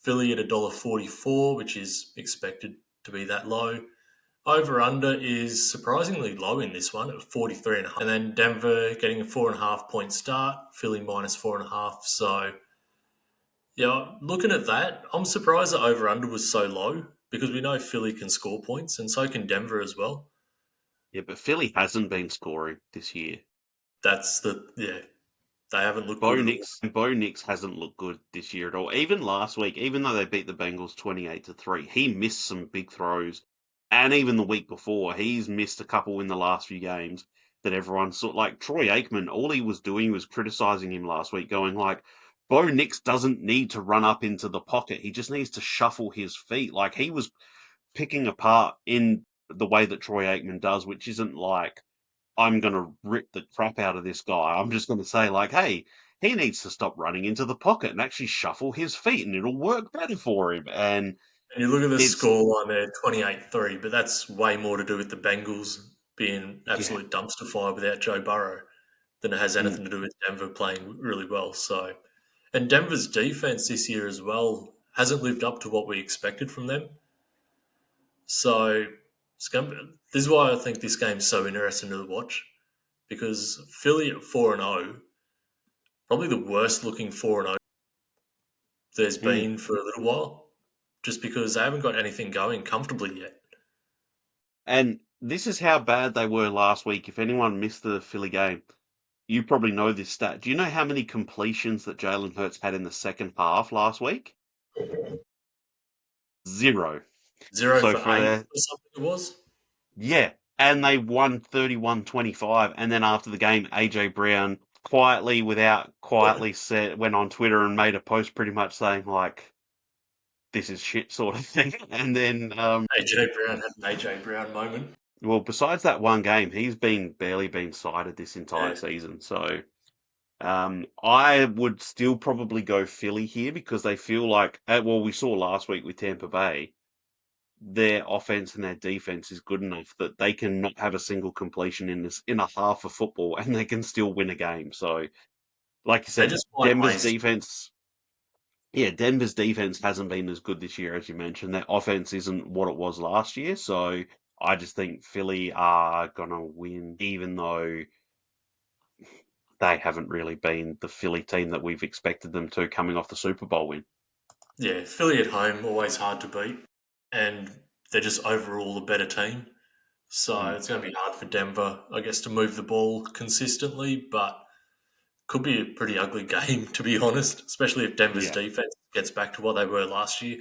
Philly at $1.44, which is expected to be that low. Over under is surprisingly low in this one at 43.5. And then Denver getting a 4.5 point start, Philly minus 4.5. So, yeah, looking at that, I'm surprised the over under was so low because we know Philly can score points and so can Denver as well.
Yeah, but Philly hasn't been scoring this year.
Yeah, they haven't looked good at all.
Bo Nix hasn't looked good this year at all. Even last week, even though they beat the Bengals 28-3, he missed some big throws. And even the week before, he's missed a couple in the last few games that everyone saw. Like Troy Aikman, all he was doing was criticizing him last week, going like, Bo Nix doesn't need to run up into the pocket. He just needs to shuffle his feet. Like he was picking apart in the way that Troy Aikman does, which isn't like I'm going to rip the crap out of this guy. I'm just going to say, like, hey, he needs to stop running into the pocket and actually shuffle his feet, and it'll work better for him. And
And you look at the
it's,
scoreline there, 28-3, but that's way more to do with the Bengals being
yeah,
absolute dumpster fire without Joe Burrow than it has
mm,
anything to do with Denver playing really well. So, and Denver's defense this year as well hasn't lived up to what we expected from them. So, this is why I think this game's so interesting to watch because Philly at 4-0, probably the worst looking 4-0 there's
mm.
been for a little while, just because they haven't got anything going comfortably yet.
And this is how bad they were last week. If anyone missed the Philly game, you probably know this stat. Do you know how many completions that Jalen Hurts had in the second half last week? Zero.
Zero
So
for
for
eight
their
or something it was.
Yeah, and they won 31-25. And then after the game, AJ Brown quietly said went on Twitter and made a post pretty much saying like this is shit sort of thing. And then
AJ Brown had an AJ Brown moment.
well, besides that one game, he's been barely been cited this entire
Yeah,
season. So I would still probably go Philly here because they feel like well, we saw last week with Tampa Bay. Their offense and their defense is good enough that they can not have a single completion in a half of football and they can still win a game. So, like you
they
said,
just find ways.
Denver's defense hasn't been as good this year as you mentioned. Their offense isn't what it was last year. So, I just think Philly are gonna win, even though they haven't really been the Philly team that we've expected them to coming off the Super Bowl win.
Yeah, Philly at home, always hard to beat. And they're just overall a better team. So
Mm.
it's going to be hard for Denver, I guess, to move the ball consistently, but could be a pretty ugly game, to be honest, especially if Denver's
Yeah.
defense gets back to what they were last year.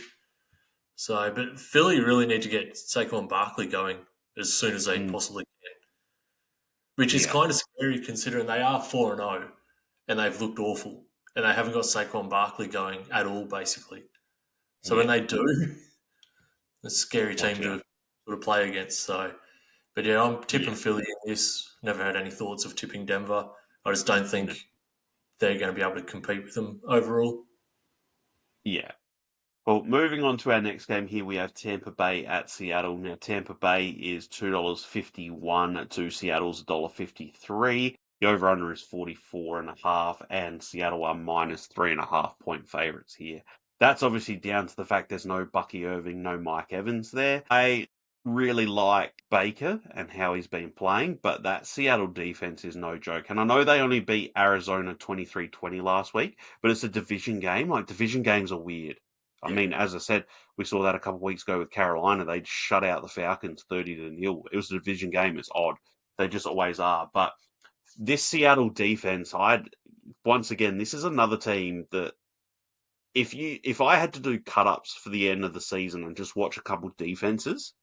So, but Philly really need to get Saquon Barkley going as soon as they
Mm.
possibly can, which is
Yeah.
kind of scary considering they are 4-0 and they've looked awful and they haven't got Saquon Barkley going at all, basically. So when
Yeah.
they do, it's a scary
Watch
team
out.
to sort of play against. So, but yeah, I'm
Yeah.
tipping Philly in this. Never had any thoughts of tipping Denver. I just don't
No.
think they're going to be able to compete with them overall.
Yeah. Well, moving on to our next game here, we have Tampa Bay at Seattle. Now, Tampa Bay is $2.51 to Seattle's $1.53. The over-under is 44.5, and Seattle are minus 3.5 point favorites here. That's obviously down to the fact there's no Bucky Irving, no Mike Evans there. I really like Baker and how he's been playing, but that Seattle defense is no joke. And I know they only beat Arizona 23-20 last week, but it's a division game. Like, division games are weird. I
Yeah,
mean, as I said, we saw that a couple of weeks ago with Carolina. They'd shut out the Falcons 30-0. It was a division game. It's odd. They just always are. But this Seattle defense, once again, this is another team that if I had to do cut ups for the end of the season and just watch a couple defenses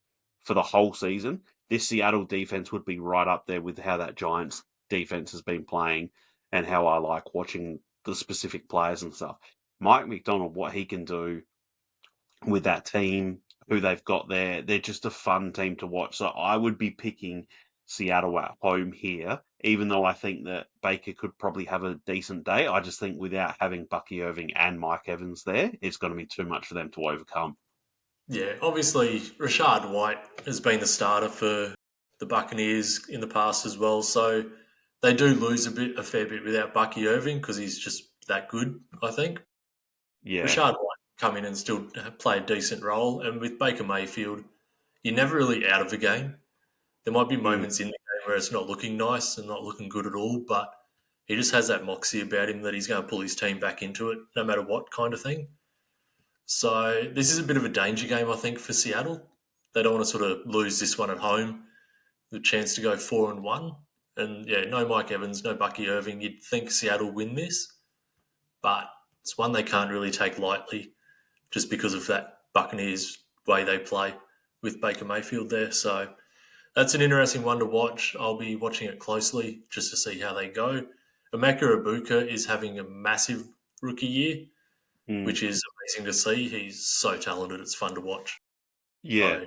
for the whole season, this Seattle defense would be right up there with how that Giants defense has been playing and how I like watching the specific players and stuff. Mike McDonald, what he can do with that team, who they've got there. They're just a fun team to watch. So I would be picking Seattle at home here, even though I think that Baker could probably have a decent day. I just think without having Bucky Irving and Mike Evans there, it's going to be too much for them to overcome.
yeah. Obviously, Rashad White has been the starter for the Buccaneers in the past as well. So they do lose a fair bit without Bucky Irving because he's just that good. I think
Yeah.
Rashad White come in and still play a decent role, and with Baker Mayfield, you're never really out of the game. There might be
Mm.
moments in the game where it's not looking nice and not looking good at all, but he just has that moxie about him that he's going to pull his team back into it no matter what kind of thing. So this is a bit of a danger game, I think, for Seattle. They don't want to sort of lose this one at home. The chance to go 4-1, and yeah, no Mike Evans, no Bucky Irving. You'd think Seattle win this, but it's one they can't really take lightly, just because of that Buccaneers way they play with Baker Mayfield there. So that's an interesting one to watch. I'll be watching it closely just to see how they go. Emeka Ibuka is having a massive rookie year,
Mm.
which is amazing to see. He's so talented; it's fun to watch.
Yeah.
So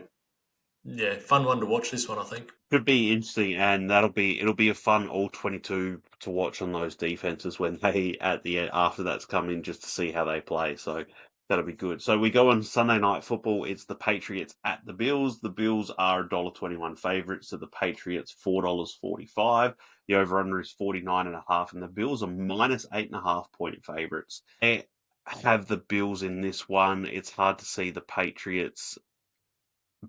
yeah, fun one to watch. This one, I think.
Could be interesting, and it'll be a fun all 22 to watch on those defenses when they at the end after that's come in just to see how they play. So that'll be good. So we go on Sunday night football. It's the Patriots at the Bills. The Bills are $1.21 favourites, so the Patriots $4.45. The over under is 49.5, and the Bills are minus 8.5 point favourites. I have the Bills in this one. It's hard to see the Patriots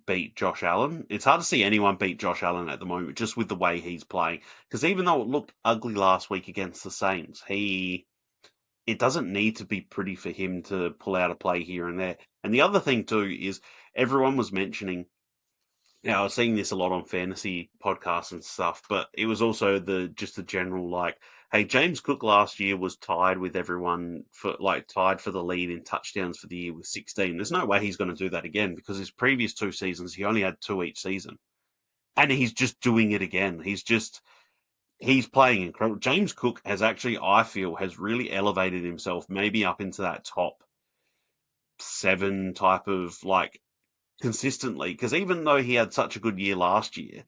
beat Josh Allen. It's hard to see anyone beat Josh Allen at the moment, just with the way he's playing. Because even though it looked ugly last week against the Saints, it doesn't need to be pretty for him to pull out a play here and there. And the other thing too is everyone was mentioning. Now I was seeing this a lot on fantasy podcasts and stuff, but it was also the general like, hey, James Cook last year was tied with everyone for tied for the lead in touchdowns for the year with 16. There's no way he's going to do that again because his previous two seasons he only had two each season, and he's just doing it again. He's playing incredible. James Cook has actually, I feel, has really elevated himself maybe up into that top seven type of like consistently, because even though he had such a good year last year,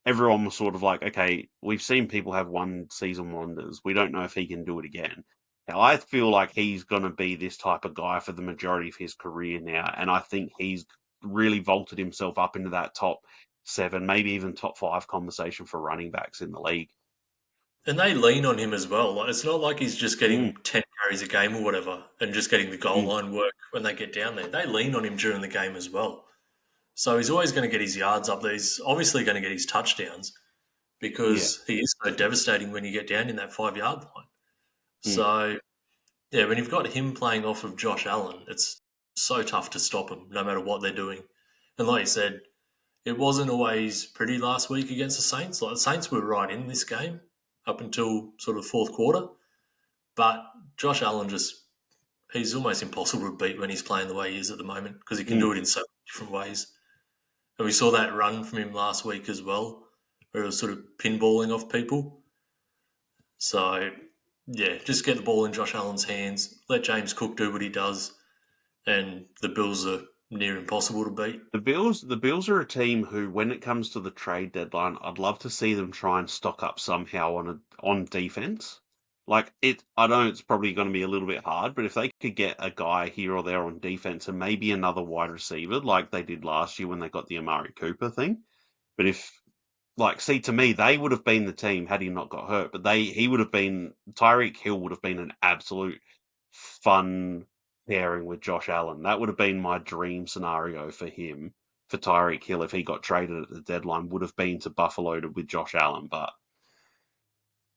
everyone was sort of like, okay, we've seen people have one season wonders. We don't know if he can do it again. Now, I feel like he's going to be this type of guy for the majority of his career now, and I think he's really vaulted himself up into that top seven, maybe even top five conversation for running backs in the league.
And they lean on him as well. Like, it's not like he's just
Mm,
getting 10 carries a game or whatever and just getting the goal
mm,
line work when they get down there. They lean on him during the game as well. So he's always going to get his yards up there. He's obviously going to get his touchdowns.
Yeah.
because he is so devastating when you get down in that 5 yard line.
Mm.
So, yeah, when you've got him playing off of Josh Allen, it's so tough to stop him no matter what they're doing. And like you said, it wasn't always pretty last week against the Saints. Like the Saints were right in this game up until sort of fourth quarter. But Josh Allen he's almost impossible to beat when he's playing the way he is at the moment because he can
Mm.
do it in so many different ways. And we saw that run from him last week as well, where it was sort of pinballing off people. So, yeah, just get the ball in Josh Allen's hands, let James Cook do what he does, and the Bills are near impossible to beat.
The Bills are a team who, when it comes to the trade deadline, I'd love to see them try and stock up somehow on defense. Like I know it's probably going to be a little bit hard, but if they could get a guy here or there on defense and maybe another wide receiver like they did last year when they got the Amari Cooper thing. But see, to me, they would have been the team had he not got hurt. But he would have been Tyreek Hill would have been an absolute fun pairing with Josh Allen. That would have been my dream scenario for him, for Tyreek Hill, if he got traded at the deadline, would have been to Buffalo with Josh Allen. But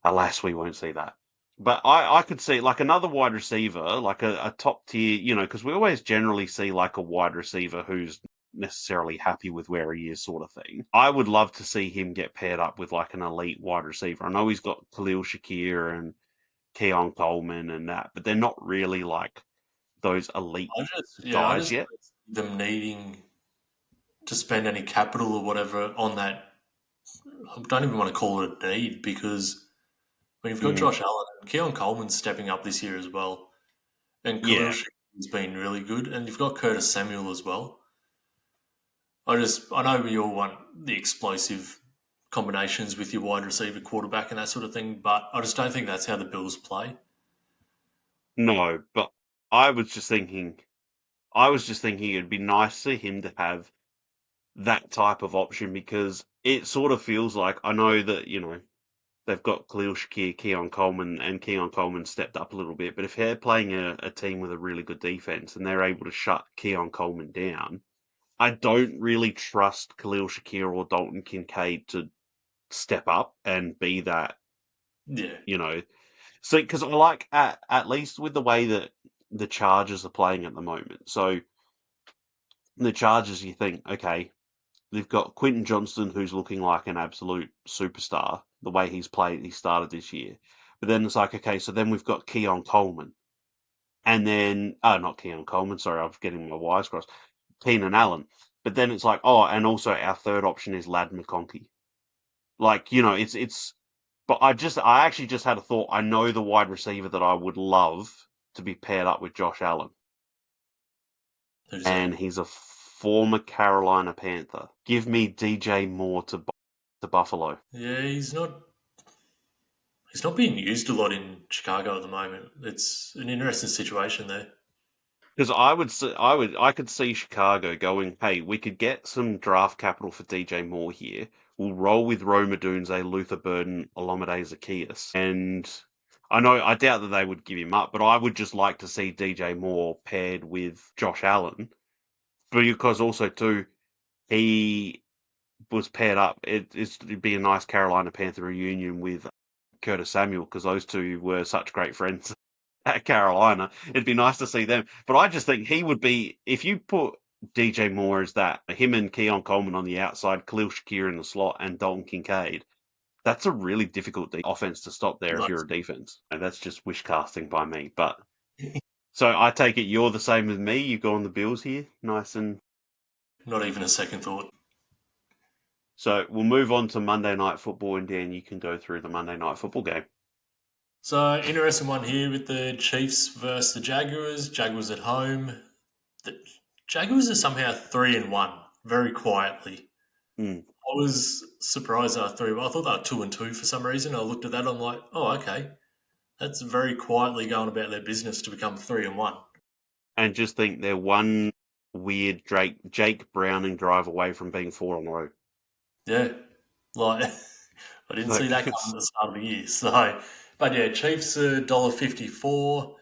alas, we won't see that. But I could see like another wide receiver, like a top tier, because we always generally see like a wide receiver who's necessarily happy with where he is, sort of thing. I would love to see him get paired up with like an elite wide receiver. I know he's got Khalil Shakir and Keon Coleman and that, but they're not really like those elite
I
guys
just
yet.
don't see them needing to spend any capital or whatever on that. I don't even want to call it a need because when you've got
Mm,
Josh Allen and Keon Coleman's stepping up this year as well, and Khalil
yeah,
Shakir's been really good, and you've got Curtis Samuel as well. I know we all want the explosive combinations with your wide receiver, quarterback, and that sort of thing, but I just don't think that's how the Bills play.
no, but I was just thinking, I was just thinking it'd be nice for him to have that type of option because it sort of feels like I know that they've got Khalil Shakir, Keon Coleman, and Keon Coleman stepped up a little bit. But if they're playing a team with a really good defense and they're able to shut Keon Coleman down, I don't really trust Khalil Shakir or Dalton Kincaid to step up and be that,
Yeah,
you know. So, because I like at least with the way that the Chargers are playing at the moment. So the Chargers, you think, okay, they've got Quentin Johnston, who's looking like an absolute superstar, the way he started this year. But then it's like, okay, so then we've got Keon Coleman. And then, not Keon Coleman, sorry, I'm getting my wires crossed. Keenan Allen. But then it's like, oh, and also our third option is Lad McConkey. Like, but I actually just had a thought. I know the wide receiver that I would love to be paired up with Josh Allen.
who's that?
And he's a former Carolina Panther. Give me DJ Moore to Buffalo.
Yeah, he's not being used a lot in Chicago at the moment. It's an interesting situation there.
Because I could see Chicago going, hey, we could get some draft capital for DJ Moore here. We'll roll with Rome Odunze, Luther Burden, Olamide Zacchaeus. And I doubt that they would give him up, but I would just like to see DJ Moore paired with Josh Allen. Because also, too, he was paired up. It'd be a nice Carolina Panther reunion with Curtis Samuel because those two were such great friends at Carolina. It'd be nice to see them. But I just think he would be, if you put DJ Moore as that, him and Keon Coleman on the outside, Khalil Shakir in the slot, and Dalton Kincaid, that's a really difficult offense to stop there if
Not,
you're a defense. And that's just wish casting by me. But so I take it you're the same as me. You go on the Bills here, nice and.
not even a second thought.
So we'll move on to Monday Night Football, and Dan, you can go through the Monday Night Football game.
So interesting one here with the Chiefs versus the Jaguars. Jaguars at home. The Jaguars are somehow 3-1, very quietly.
Mm.
I was surprised they were 3. I thought they were 2-2 for some reason. I looked at that. I'm like, oh, okay, that's very quietly going about their business to become 3-1.
And just think they're one weird Jake Browning drive away from being 4 on the road.
Yeah, like I didn't see
Like
that coming at the start of the year. So, but yeah, Chiefs are $1.54,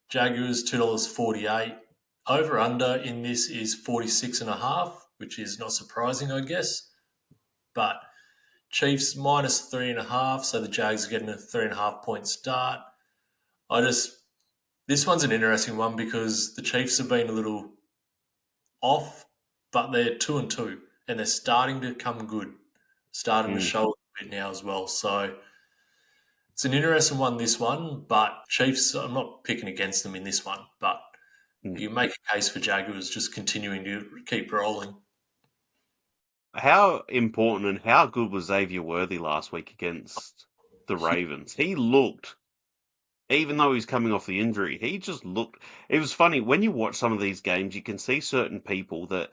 Jaguars $2.48. Over under in this is 46.5, which is not surprising, I guess. But Chiefs minus 3.5, so the Jags are getting a 3.5 point start. This one's an interesting one because the Chiefs have been a little off, but they're 2-2 and they're starting to come good, starting to
Mm.
show a bit now as well. So it's an interesting one, this one, but Chiefs, I'm not picking against them in this one, but
Mm.
you make a case for Jaguars just continuing to keep rolling.
How important and how good was Xavier Worthy last week against the Ravens? He looked, even though he's coming off the injury, he just looked. It was funny when you watch some of these games, you can see certain people that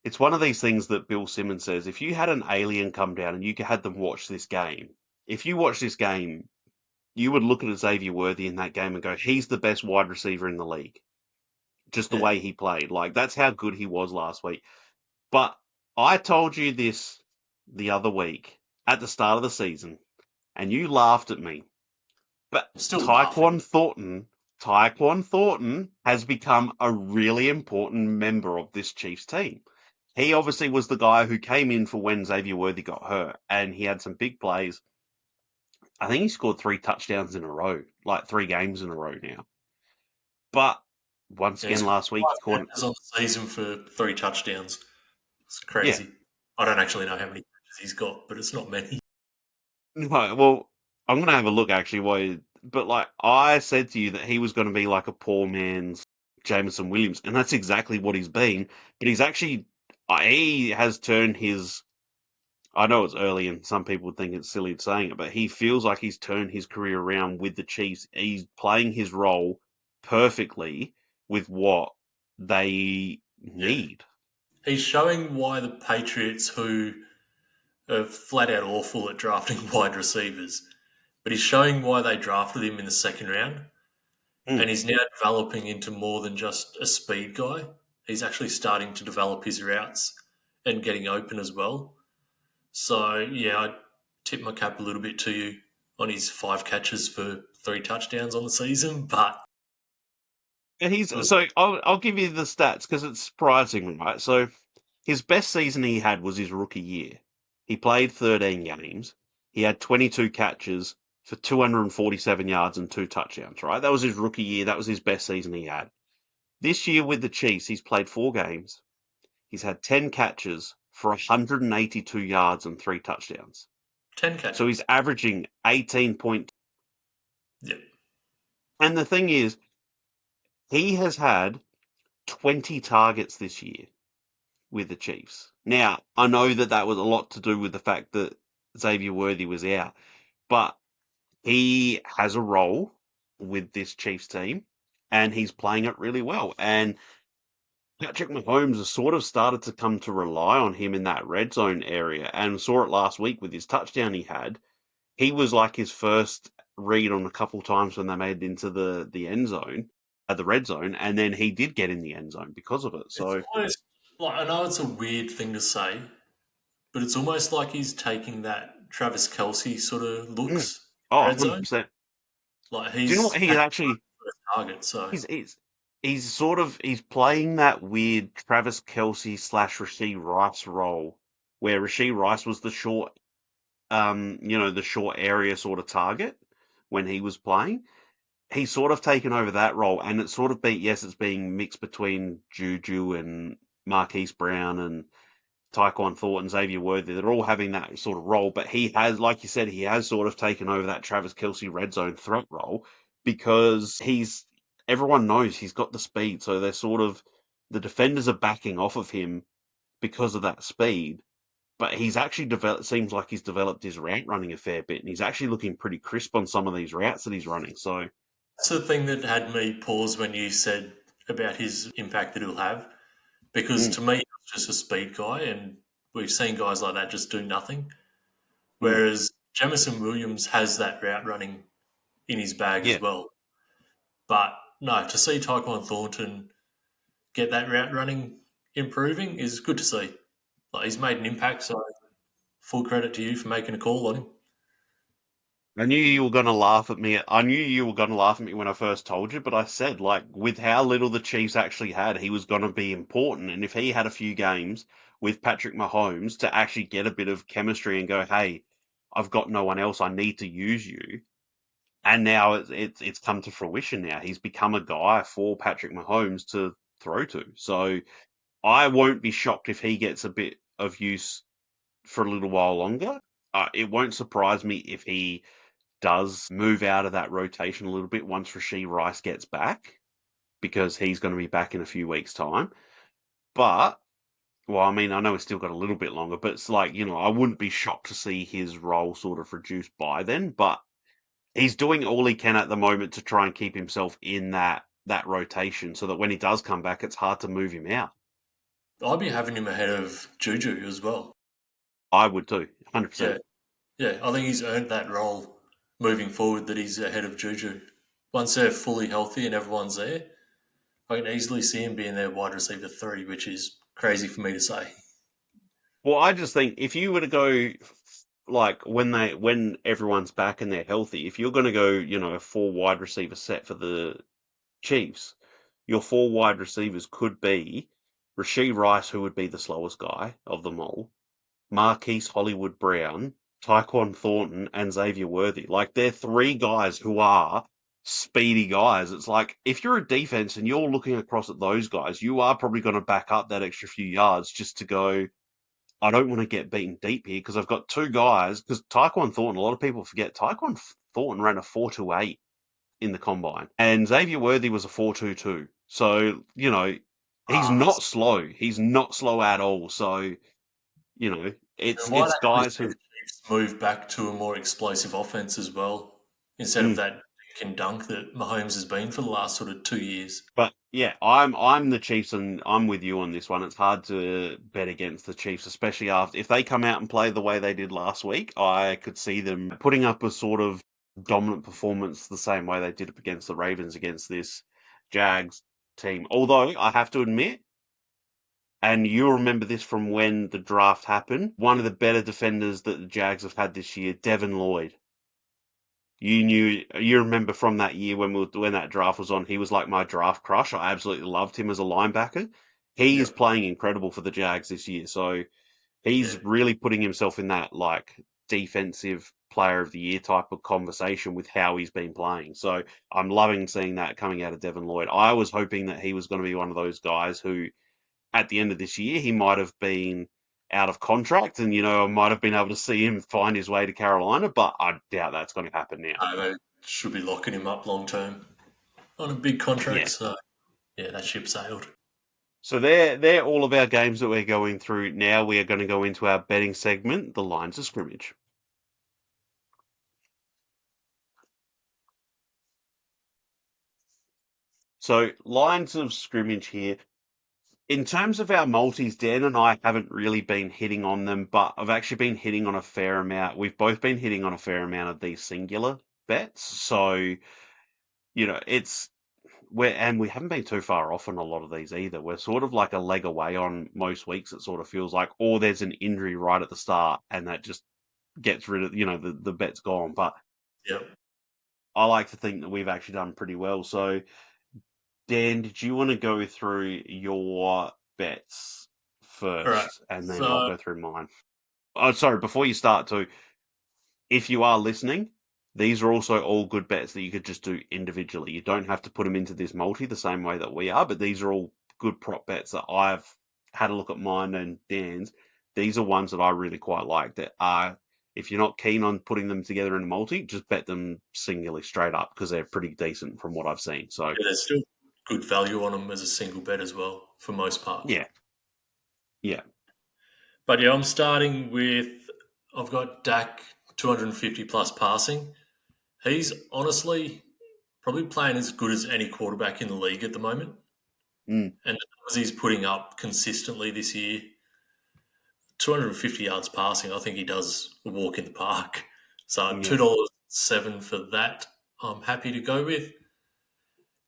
it's one of these things that Bill Simmons says. If you had an alien come down and you had them watch this game, if you watch this game, you would look at Xavier Worthy in that game and go, he's the best wide receiver in the league. Just the
Yeah.
way he played. Like, that's how good he was last week. But I told you this the other week at the start of the season, and you laughed at me. But
I'm still laughing.
Tyquan Thornton has become a really important member of this Chiefs team. He obviously was the guy who came in for when Xavier Worthy got hurt, and he had some big plays. I think he scored 3 touchdowns in a row, like 3 games in a row now. But once
Yeah, he's
again
got
last week, he
5
caught.
catches on the season for 3 touchdowns. It's
Yeah.
crazy. I don't actually know how many catches he's got, but it's not many.
No, well, I'm gonna have a look actually. But like I said to you that he was going to be like a poor man's Jameson Williams, and that's exactly what he's been. But he's actually he has turned his. I know it's early, and some people would think it's silly saying it, but he feels like he's turned his career around with the Chiefs. He's playing his role perfectly with what they
Yeah.
need.
He's showing why the Patriots, who are flat out awful at drafting wide receivers, but he's showing why they drafted him in the second round.
Mm.
And he's now developing into more than just a speed guy. He's actually starting to develop his routes and getting open as well. So, yeah, I tip my cap a little bit to you on his 5 catches for 3 touchdowns on the season, but
And
it was,
I'll give you the stats because it's surprising, right? So his best season he had was his rookie year. He played 13 games. He had 22 catches for 247 yards and 2 touchdowns, right? That was his rookie year. That was his best season he had. This year with the Chiefs, he's played 4 games. He's had 10 catches for 182 yards and 3 touchdowns.
10
So he's
catches.
averaging 18 point.
Yeah.
And the thing is, he has had 20 targets this year with the Chiefs. Now, I know that that was a lot to do with the fact that Xavier Worthy was out, but he has a role with this Chiefs team and he's playing it really well. And Patrick Mahomes has sort of started to come to rely on him in that red zone area and saw it last week with his touchdown he had. He was like his first read on a couple times when they made it into the end zone, the red zone, and then he did get in the end zone because of it.
It's
So,
almost like, I know it's a weird thing to say, but it's almost like he's taking that Travis Kelsey sort of
mm,
looks
oh,
in red zone.
100%.
Like
Do you know what
he's
he's actually
first target, so
he's he's he's sort of he's playing that weird Travis Kelsey slash Rasheed Rice role where Rasheed Rice was the short the short area sort of target when he was playing. He's sort of taken over that role and it's sort of it's being mixed between Juju and Marquise Brown and Tyquan Thornton, Xavier Worthy. They're all having that sort of role, but he has, like you said, he has sort of taken over that Travis Kelsey red zone threat role because everyone knows he's got the speed. So they're sort of, the defenders are backing off of him because of that speed. But he's actually developed, seems like he's developed his route running a fair bit and he's actually looking pretty crisp on some of these routes that he's running. So,
that's the thing that had me pause when you said about his impact that he'll have. Because
mm,
to me, he was just a speed guy, and we've seen guys like that just do nothing.
mm,
Whereas Jamison Williams has that route running in his bag as
yeah.
well. But no, to see Tyquan Thornton get that route running improving is good to see. Like he's made an impact, so full credit to you for making a call on him.
I knew you were going to laugh at me. I knew you were going to laugh at me when I first told you, but I said, like, with how little the Chiefs actually had, he was going to be important. And if he had a few games with Patrick Mahomes to actually get a bit of chemistry and go, hey, I've got no one else, I need to use you. And now it's come to fruition now. He's become a guy for Patrick Mahomes to throw to. So I won't be shocked if he gets a bit of use for a little while longer. It won't surprise me if he does move out of that rotation a little bit once Rashee Rice gets back, because he's going to be back in a few weeks' time. But, well, I mean, I know he's still got a little bit longer, but it's like, I wouldn't be shocked to see his role sort of reduced by then. But he's doing all he can at the moment to try and keep himself in that rotation so that when he does come back, it's hard to move him out.
I'd be having him ahead of Juju as well.
I would too,
Yeah,
100%.
yeah. I think he's earned that role moving forward. That he's ahead of Juju. Once they're fully healthy and everyone's there, I can easily see him being their wide receiver 3, which is crazy for me to say.
Well, I just think if you were to go like when everyone's back and they're healthy, if you're going to go, a four wide receiver set for the Chiefs, your four wide receivers could be Rashee Rice, who would be the slowest guy of them all, Marquise Hollywood Brown, Tyquan Thornton, and Xavier Worthy. Like, they're three guys who are speedy guys. It's like, if you're a defense and you're looking across at those guys, you are probably going to back up that extra few yards just to go, I don't want to get beaten deep here because I've got two guys. Because Tyquan Thornton, a lot of people forget, Tyquan Thornton ran a 4.28 in the combine, and Xavier Worthy was a 4.22. So, he's not
Fast.
slow. He's not slow at all. So, it's
And why
it's
don't we
guys
see the
who.
Chiefs move back to a more explosive offense as well, instead of
Mm,
that dink and dunk that Mahomes has been for the last sort of 2 years?
but yeah, I'm the Chiefs, and I'm with you on this one. It's hard to bet against the Chiefs, especially after if they come out and play the way they did last week. I could see them putting up a sort of dominant performance the same way they did up against the Ravens against this Jags team. Although I have to admit, and you remember this from when the draft happened, one of the better defenders that the Jags have had this year, Devin Lloyd. You remember from that year when that draft was on, he was like my draft crush. I absolutely loved him as a linebacker. He is
Yep.
playing incredible for the Jags this year, so
Yeah.
he's really putting himself in that like defensive player of the year type of conversation with how he's been playing. So I'm loving seeing that coming out of Devin Lloyd. I was hoping that he was going to be one of those guys who at the end of this year, he might have been out of contract, and I might have been able to see him find his way to Carolina, but I doubt that's going to happen now.
They should be locking him up long term on a big contract.
Yeah.
So yeah, that ship sailed.
So they're all of our games that we're going through now. We are going to go into our betting segment, the lines of scrimmage. So lines of scrimmage here. In terms of our multis, Dan and I haven't really been hitting on them, but I've actually been hitting on a fair amount. We've both been hitting on a fair amount of these singular bets. So, it's we haven't been too far off on a lot of these either. We're sort of like a leg away on most weeks, it sort of feels like, or there's an injury right at the start and that just gets rid of, the bet's gone. But
Yep.
I like to think that we've actually done pretty well. So, Dan, did you want to go through your bets
All right.
first and then I'll
So
go through mine? Oh, sorry, before you start too, if you are listening, these are also all good bets that you could just do individually. You don't have to put them into this multi the same way that we are, but these are all good prop bets that I've had a look at mine and Dan's. These are ones that I really quite like that are, if you're not keen on putting them together in a multi, just bet them singularly straight up because they're pretty decent from what I've seen. So,
yeah, there's still good value on them as a single bet as well for most part.
yeah, yeah.
But yeah, I'm starting with I've got Dak 250 plus passing. He's honestly probably playing as good as any quarterback in the league at the moment.
Mm,
And the numbers he's putting up consistently this year, 250 yards passing, I think he does a walk in the park. So
yeah.
$2.07 for that, I'm happy to go with.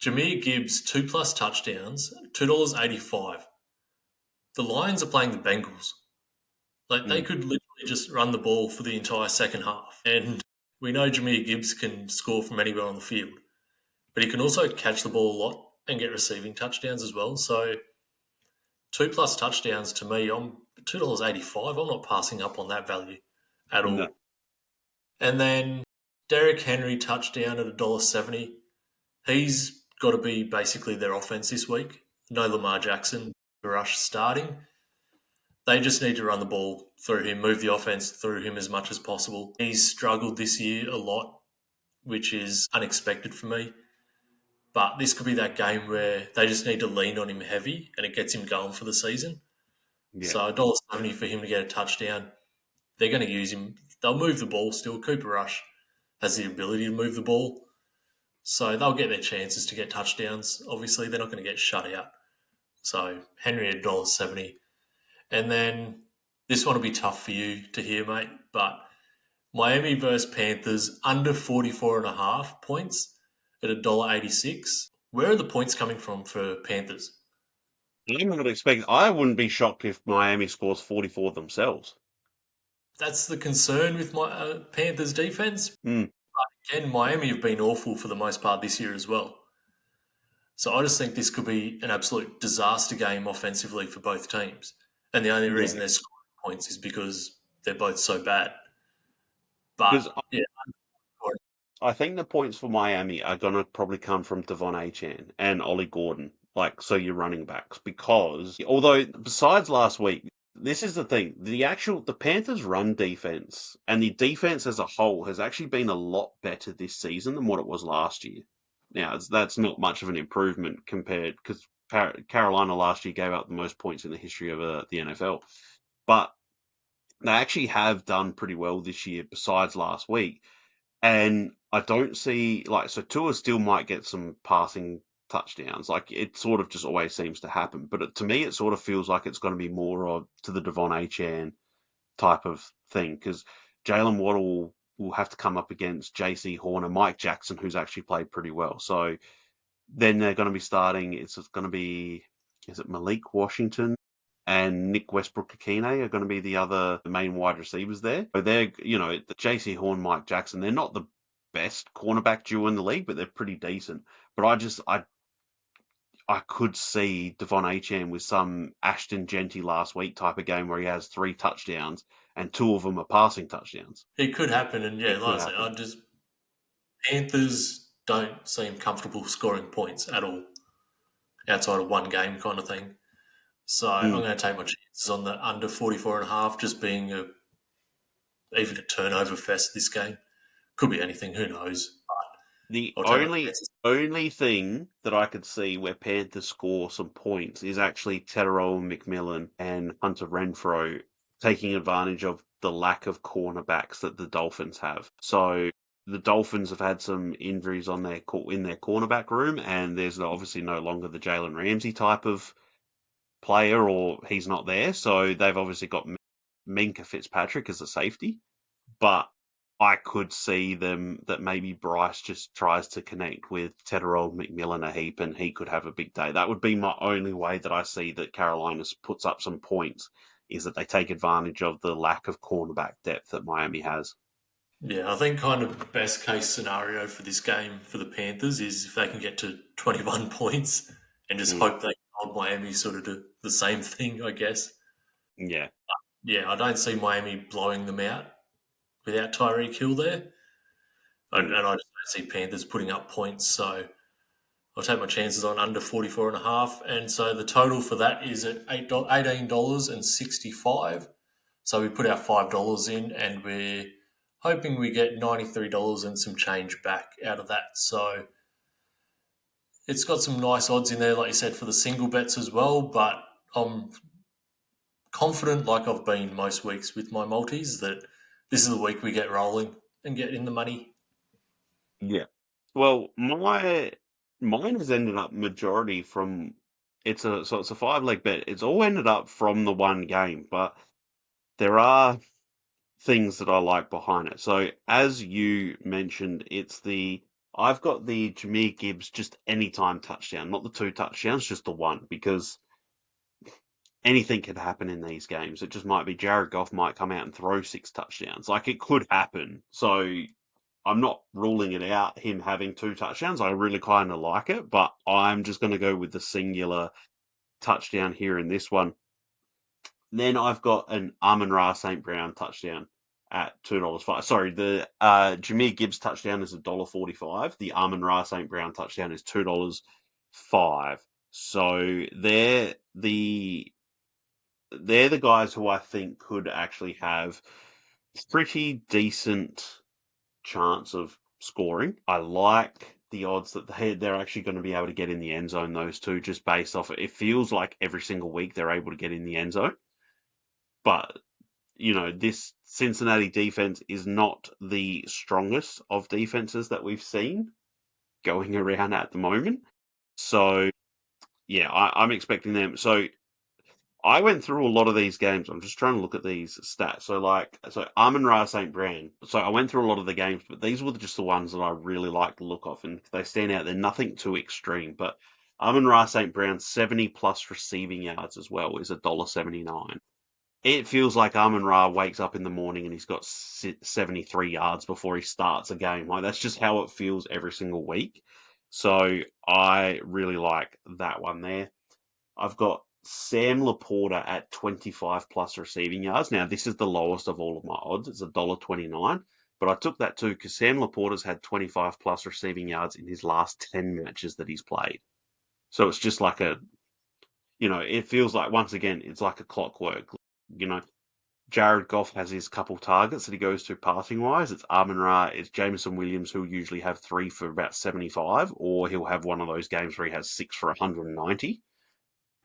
Jameer Gibbs, 2+ touchdowns, $2.85. The Lions are playing the Bengals. Like they
Mm,
could literally just run the ball for the entire second half and we know Jameer Gibbs can score from anywhere on the field, but he can also catch the ball a lot and get receiving touchdowns as well. So 2+ touchdowns to me, I'm $2.85. I'm not passing up on that value at
No.
all. And then Derrick Henry touchdown at $1.70. He's got to be basically their offense this week. No Lamar Jackson, Rush starting. They just need to run the ball through him, move the offense through him as much as possible. He's struggled this year a lot, which is unexpected for me. But this could be that game where they just need to lean on him heavy and it gets him going for the season.
Yeah.
So $1.70 for him to get a touchdown. They're going to use him. They'll move the ball still. Cooper Rush has the ability to move the ball. So they'll get their chances to get touchdowns. Obviously, they're not going to get shut out. So Henry at $1.70. And then this one will be tough for you to hear, mate. But Miami versus Panthers under 44.5 points at $1.86. Where are the points coming from for Panthers?
I'm not expecting. I wouldn't be shocked if Miami scores 44 themselves.
That's the concern with my Panthers defense.
Mm.
Again, Miami have been awful for the most part this year as well. So I just think this could be an absolute disaster game offensively for both teams. And the only reason they're scoring points is because they're both so bad. But
Because
yeah,
I think the points for Miami are going to probably come from Devon Achane and Ollie Gordon, so your running backs. Because although besides last week, this is the thing: the Panthers' run defense and the defense as a whole has actually been a lot better this season than what it was last year. Now that's not much of an improvement compared because Carolina last year gave up the most points in the history of the NFL, but they actually have done pretty well this year. Besides last week. And I don't see so Tua still might get some passing touchdowns. Like it sort of just always seems to happen. But to me, it sort of feels like it's going to be more of to the Devon Achane type of thing because Jalen Waddle will have to come up against J.C. Horn and Mike Jackson, who's actually played pretty well. So then they're going to be starting. It's going to be is it Malik Washington and Nick Westbrook-Akine are going to be the other main wide receivers there. So they're, the J.C. Horn, Mike Jackson, they're not the best cornerback duo in the league, but they're pretty decent. But I could see Devon Achane with some Ashton Genty last week type of game where he has 3 touchdowns and 2 of them are passing touchdowns.
it could happen. And yeah,
It could
like I say,
happen.
Panthers don't seem comfortable scoring points at all outside of one game kind of thing. So I'm
Mm.
going to take my chances on the under 44.5 just being even a turnover fest this game. Could be anything, who knows?
The
I'll take my
only
chances.
only thing that I could see where Panthers score some points is actually Tetero McMillan and Hunter Renfro taking advantage of the lack of cornerbacks that the Dolphins have. So the Dolphins have had some injuries on in their cornerback room, and there's obviously no longer the Jalen Ramsey type of player, or he's not there. So they've obviously got Minka Fitzpatrick as a safety, but I could see them that maybe Bryce just tries to connect with Tetero McMillan a heap and he could have a big day. That would be my only way that I see that Carolina puts up some points is that they take advantage of the lack of cornerback depth that Miami has.
Yeah, I think kind of best case scenario for this game for the Panthers is if they can get to 21 points and just
Mm,
hope they hold Miami sort of do the same thing, I guess.
yeah.
Yeah, I don't see Miami blowing them out without Tyreek Hill there. And
Mm.
I just don't see Panthers putting up points. So I'll take my chances on under 44.5. And so the total for that is at $18.65. So we put our $5 in and we're hoping we get $93 and some change back out of that. So it's got some nice odds in there, like you said, for the single bets as well. But I'm confident, like I've been most weeks with my multis, that this is the week we get rolling and get in the money.
Yeah. Well, mine has ended up majority from it's a 5 leg bet. It's all ended up from the one game, but there are things that I like behind it. So as you mentioned, I've got the Jameer Gibbs just anytime touchdown, not the 2 touchdowns, just the one, because anything could happen in these games. It just might be Jared Goff might come out and throw 6 touchdowns. Like it could happen. So I'm not ruling it out, him having 2 touchdowns. I really kind of like it, but I'm just going to go with the singular touchdown here in this one. Then I've got an Amon-Ra St. Brown touchdown at $2.05. Sorry, the Jameer Gibbs touchdown is $1.45. The Amon-Ra St. Brown touchdown is $2.05. So they're the guys who I think could actually have pretty decent chance of scoring. I like the odds that they're actually going to be able to get in the end zone, those two, just based off it. It feels like every single week they're able to get in the end zone. But, this Cincinnati defense is not the strongest of defenses that we've seen going around at the moment. So, yeah, I'm expecting them. So, I went through a lot of these games. I'm just trying to look at these stats. So Amon-Ra St. Brown. So I went through a lot of the games, but these were just the ones that I really like the look of, and they stand out. They're nothing too extreme, but Amon-Ra St. Brown 70 plus receiving yards as well is $1.79. It feels like Amon-Ra wakes up in the morning and he's got 73 yards before he starts a game. Like that's just how it feels every single week. So I really like that one there. I've got Sam Laporta at 25 plus receiving yards. Now, this is the lowest of all of my odds. It's $1.29. But I took that too because Sam Laporta's had 25 plus receiving yards in his last 10 matches that he's played. So it's just like it feels like, once again, it's like a clockwork. You know, Jared Goff has his couple targets that he goes to passing wise. It's Amon-Ra, it's Jameson Williams, who usually have 3 for about 75, or he'll have one of those games where he has 6 for 190.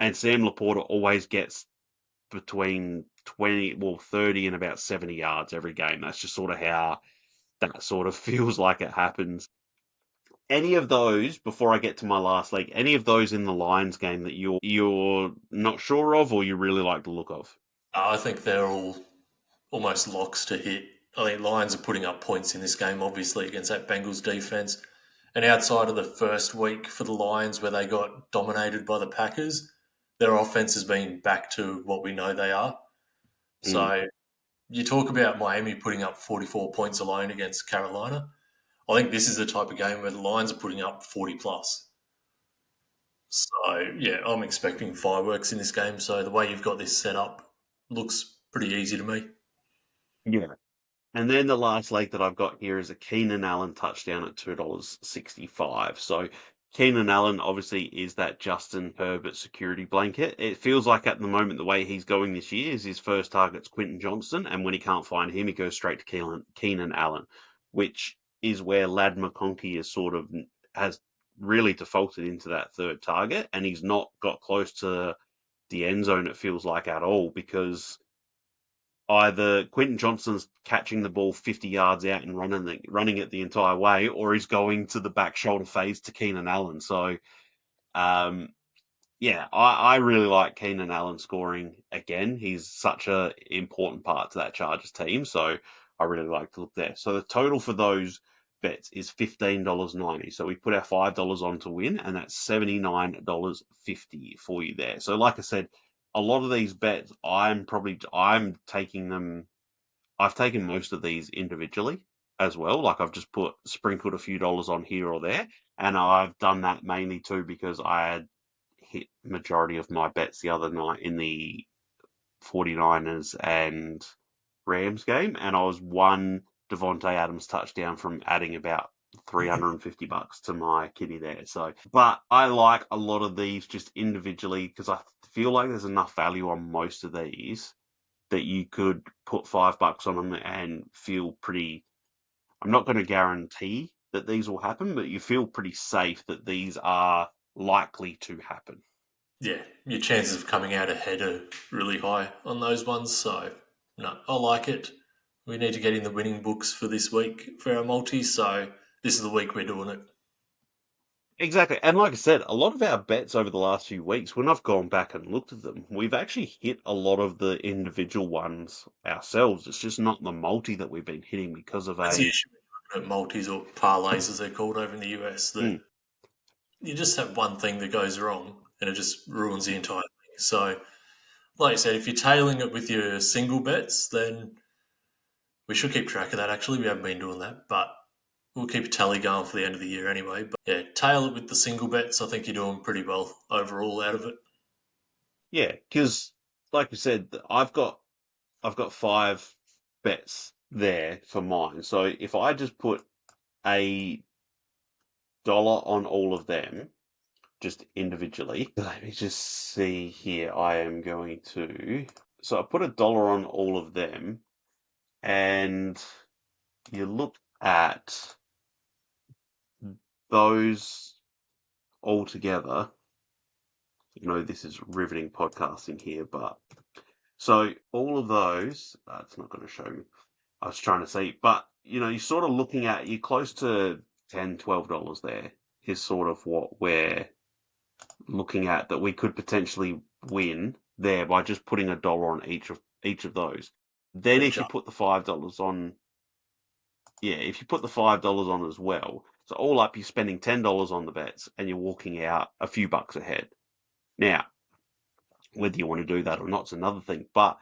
And Sam Laporta always gets between 30 and about 70 yards every game. That's just sort of how that sort of feels like it happens. Any of those, before I get to my last leg, any of those in the Lions game that you're not sure of or you really like the look of?
I think they're all almost locks to hit. I think Lions are putting up points in this game, obviously, against that Bengals defense. And outside of the first week for the Lions, where they got dominated by the Packers, their offense has been back to what we know they are.
Mm.
So you talk about Miami putting up 44 points alone against Carolina. I think this is the type of game where the Lions are putting up 40 plus. So, yeah, I'm expecting fireworks in this game. So the way you've got this set up looks pretty easy to me.
Yeah. And then the last leg that I've got here is a Keenan Allen touchdown at $2.65. So Keenan Allen obviously is that Justin Herbert security blanket. It feels like at the moment the way he's going this year is his first target's Quentin Johnston, and when he can't find him, he goes straight to Keenan Allen, which is where Lad McConkey is has really defaulted into that third target, and he's not got close to the end zone, it feels like, at all, because either Quentin Johnston's catching the ball 50 yards out and running it the entire way, or he's going to the back shoulder phase to Keenan Allen. So, um, yeah, I really like Keenan Allen scoring again. He's such a important part to that Chargers team, so I really like to look there. So the total for those bets is $15.90. So we put our $5 on to win, and that's $79.50 for you there. So like I said, a lot of these bets, I'm taking them. I've taken most of these individually as well. Like I've just sprinkled a few dollars on here or there, and I've done that mainly too because I had hit majority of my bets the other night in the 49ers and Rams game, and I was one Devontae Adams touchdown from adding about $350 to my kitty there. So, but I like a lot of these just individually because I feel like there's enough value on most of these that you could put $5 on them and feel pretty. I'm not going to guarantee that these will happen, but you feel pretty safe that these are likely to happen.
Yeah, your chances of coming out ahead are really high on those ones. So, no, I like it. We need to get in the winning books for this week for our multi. So, this is the week we're doing it.
Exactly. And like I said, a lot of our bets over the last few weeks, when I've gone back and looked at them, we've actually hit a lot of the individual ones ourselves. It's just not the multi that we've been hitting because of
That's the
a.
issue with looking at multis or parlays, as they're called over in the US, that
Mm,
you just have one thing that goes wrong and it just ruins the entire thing. So, like I said, if you're tailing it with your single bets, then we should keep track of that. Actually, we haven't been doing that, but we'll keep a tally going for the end of the year anyway. But yeah, tail it with the single bets. I think you're doing pretty well overall out of it.
Yeah, because like we said, I've got 5 bets there for mine. So if I just put a dollar on all of them, just individually, let me just see here. I am going to. So I put a dollar on all of them, and you look at those all together. This is riveting podcasting here, but so all of those, it's not going to show me. I was trying to see, but you're sort of looking at you're close to $10, $12 there is sort of what we're looking at that we could potentially win there by just putting a dollar on each of those. Then
Pretty
if you
sharp.
put the $5 on, yeah, if you put the $5 on as well, so all up you're spending $10 on the bets and you're walking out a few bucks ahead. Now, whether you want to do that or not is another thing, but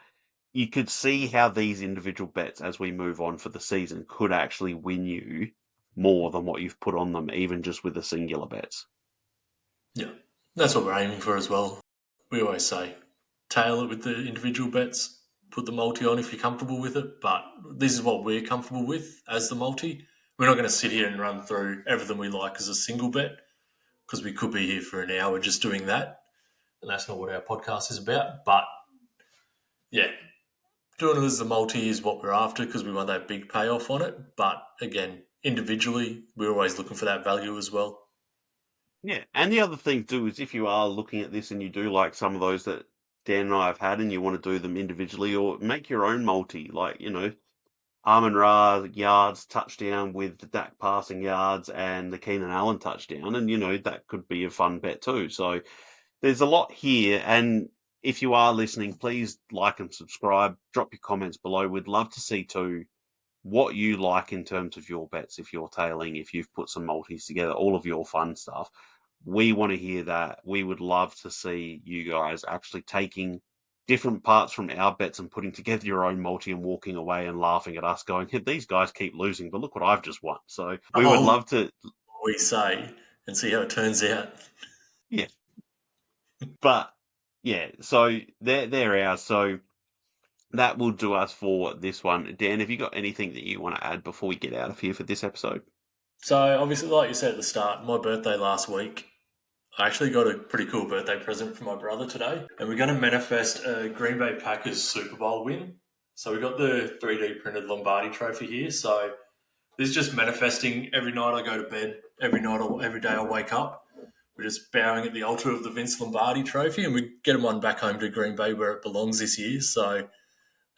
you could see how these individual bets as we move on for the season could actually win you more than what you've put on them, even just with the singular bets.
Yeah, that's what we're aiming for as well. We always say tail it with the individual bets, put the multi on if you're comfortable with it. But this is what we're comfortable with as the multi. We're not going to sit here and run through everything we like as a single bet because we could be here for an hour just doing that. And that's not what our podcast is about. But yeah, doing it as the multi is what we're after because we want that big payoff on it. But again, individually, we're always looking for that value as well.
Yeah, and the other thing too is if you are looking at this and you do like some of those that Dan and I have had and you want to do them individually or make your own multi, like, Amon Ra yards touchdown with the Dak passing yards and the Keenan Allen touchdown, and that could be a fun bet too. So there's a lot here, and if you are listening, please like and subscribe. Drop your comments below. We'd love to see too what you like in terms of your bets. If you're tailing, if you've put some multis together, all of your fun stuff. We want to hear that. We would love to see you guys actually taking different parts from our bets and putting together your own multi and walking away and laughing at us going, hey, these guys keep losing, but look what I've just won. So we would
Oh,
love to,
we say and see how it turns out.
yeah. But yeah, so they're ours. So that will do us for this one. Dan, have you got anything that you want to add before we get out of here for this episode?
So obviously, like you said at the start, my birthday last week, I actually got a pretty cool birthday present from my brother today, and we're going to manifest a Green Bay Packers Super Bowl win. So we got the 3D printed Lombardi Trophy here. So this is just manifesting. Every night I go to bed, every night or every day I wake up, we're just bowing at the altar of the Vince Lombardi Trophy, and we get him one back home to Green Bay where it belongs this year. So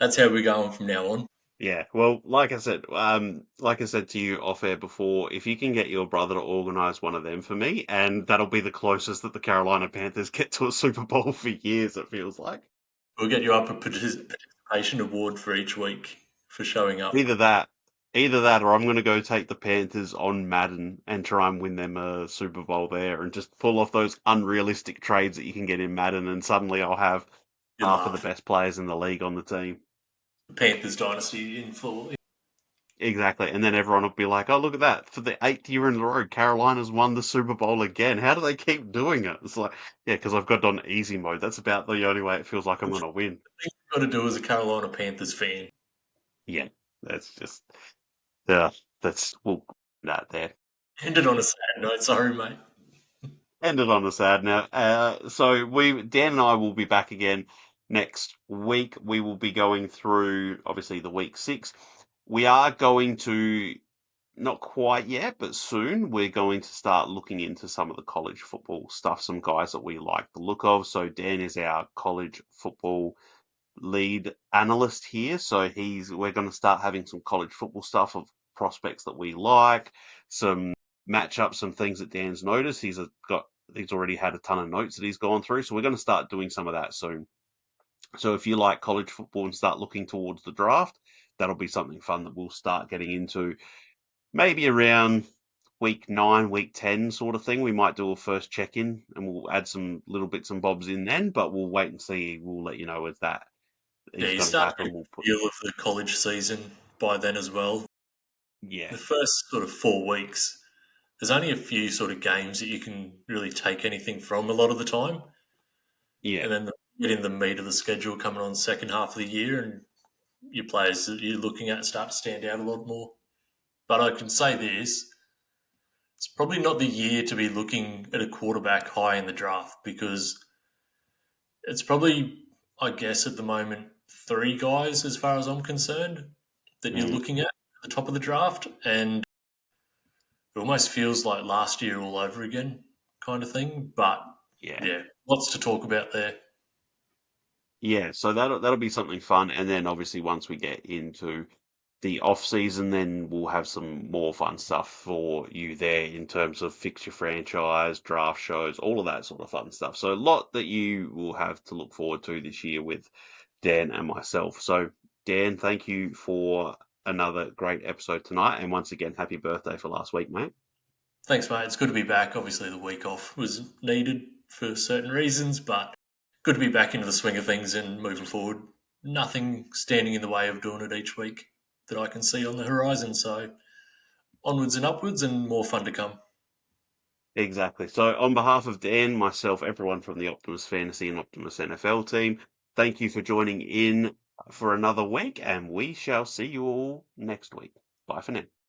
that's how we're going from now on.
Yeah, well, like I said to you off air before, if you can get your brother to organise one of them for me, and that'll be the closest that the Carolina Panthers get to a Super Bowl for years, it feels like.
We'll get you up a participation award for each week for showing up.
Either that, either that, or I'm going to go take the Panthers on Madden and try and win them a Super Bowl there, and just pull off those unrealistic trades that you can get in Madden, and suddenly I'll have
You
half of the
laugh.
best players in the league on the team.
The Panthers dynasty in full.
Exactly. And then everyone will be like, oh, look at that. For the 8th year in a row, Carolina's won the Super Bowl again. How do they keep doing it? It's like, yeah, because I've got it on easy mode. That's about the only way it feels like I'm going to win.
Thing you've got to do as a Carolina Panthers fan.
Yeah, that's just, yeah, we'll that there.
Ended on a sad note. Sorry, mate.
Ended on a sad note. So Dan and I will be back again next week. We will be going through, obviously, the week 6. We are going to not quite yet, but soon we're going to start looking into some of the college football stuff, some guys that we like the look of. So Dan is our college football lead analyst here. So we're going to start having some college football stuff of prospects that we like, some matchups, some things that Dan's noticed. He's already had a ton of notes that he's gone through. So we're going to start doing some of that soon. So if you like college football and start looking towards the draft, that'll be something fun that we'll start getting into maybe around week 9, week 10 sort of thing. We might do a first check-in and we'll add some little bits and bobs in then, but we'll wait and see. We'll let you know if that
Yeah,
is
you
going to
start
happen.
to
We'll put
feel of the college season by then as well.
Yeah,
The first sort of 4 weeks, there's only a few sort of games that you can really take anything from a lot of the time,
yeah,
and then getting the meat of the schedule coming on second half of the year, and your players that you're looking at start to stand out a lot more. But I can say this: it's probably not the year to be looking at a quarterback high in the draft because it's probably, I guess, at the moment, three guys, as far as I'm concerned, that you're
mm,
looking at the top of the draft. And it almost feels like last year all over again, kind of thing. But
yeah.
yeah, lots to talk about there.
Yeah, so that'll be something fun, and then obviously once we get into the off season, then we'll have some more fun stuff for you there in terms of fix your franchise, draft shows, all of that sort of fun stuff. So a lot that you will have to look forward to this year with Dan and myself. So Dan, thank you for another great episode tonight, and once again, happy birthday for last week, mate.
Thanks, mate. It's good to be back. Obviously, the week off was needed for certain reasons, but good to be back into the swing of things and moving forward. Nothing standing in the way of doing it each week that I can see on the horizon. So onwards and upwards, and more fun to come.
Exactly. So, on behalf of Dan, myself, everyone from the Optimus Fantasy and Optimus NFL team, thank you for joining in for another week, and we shall see you all next week. Bye for now.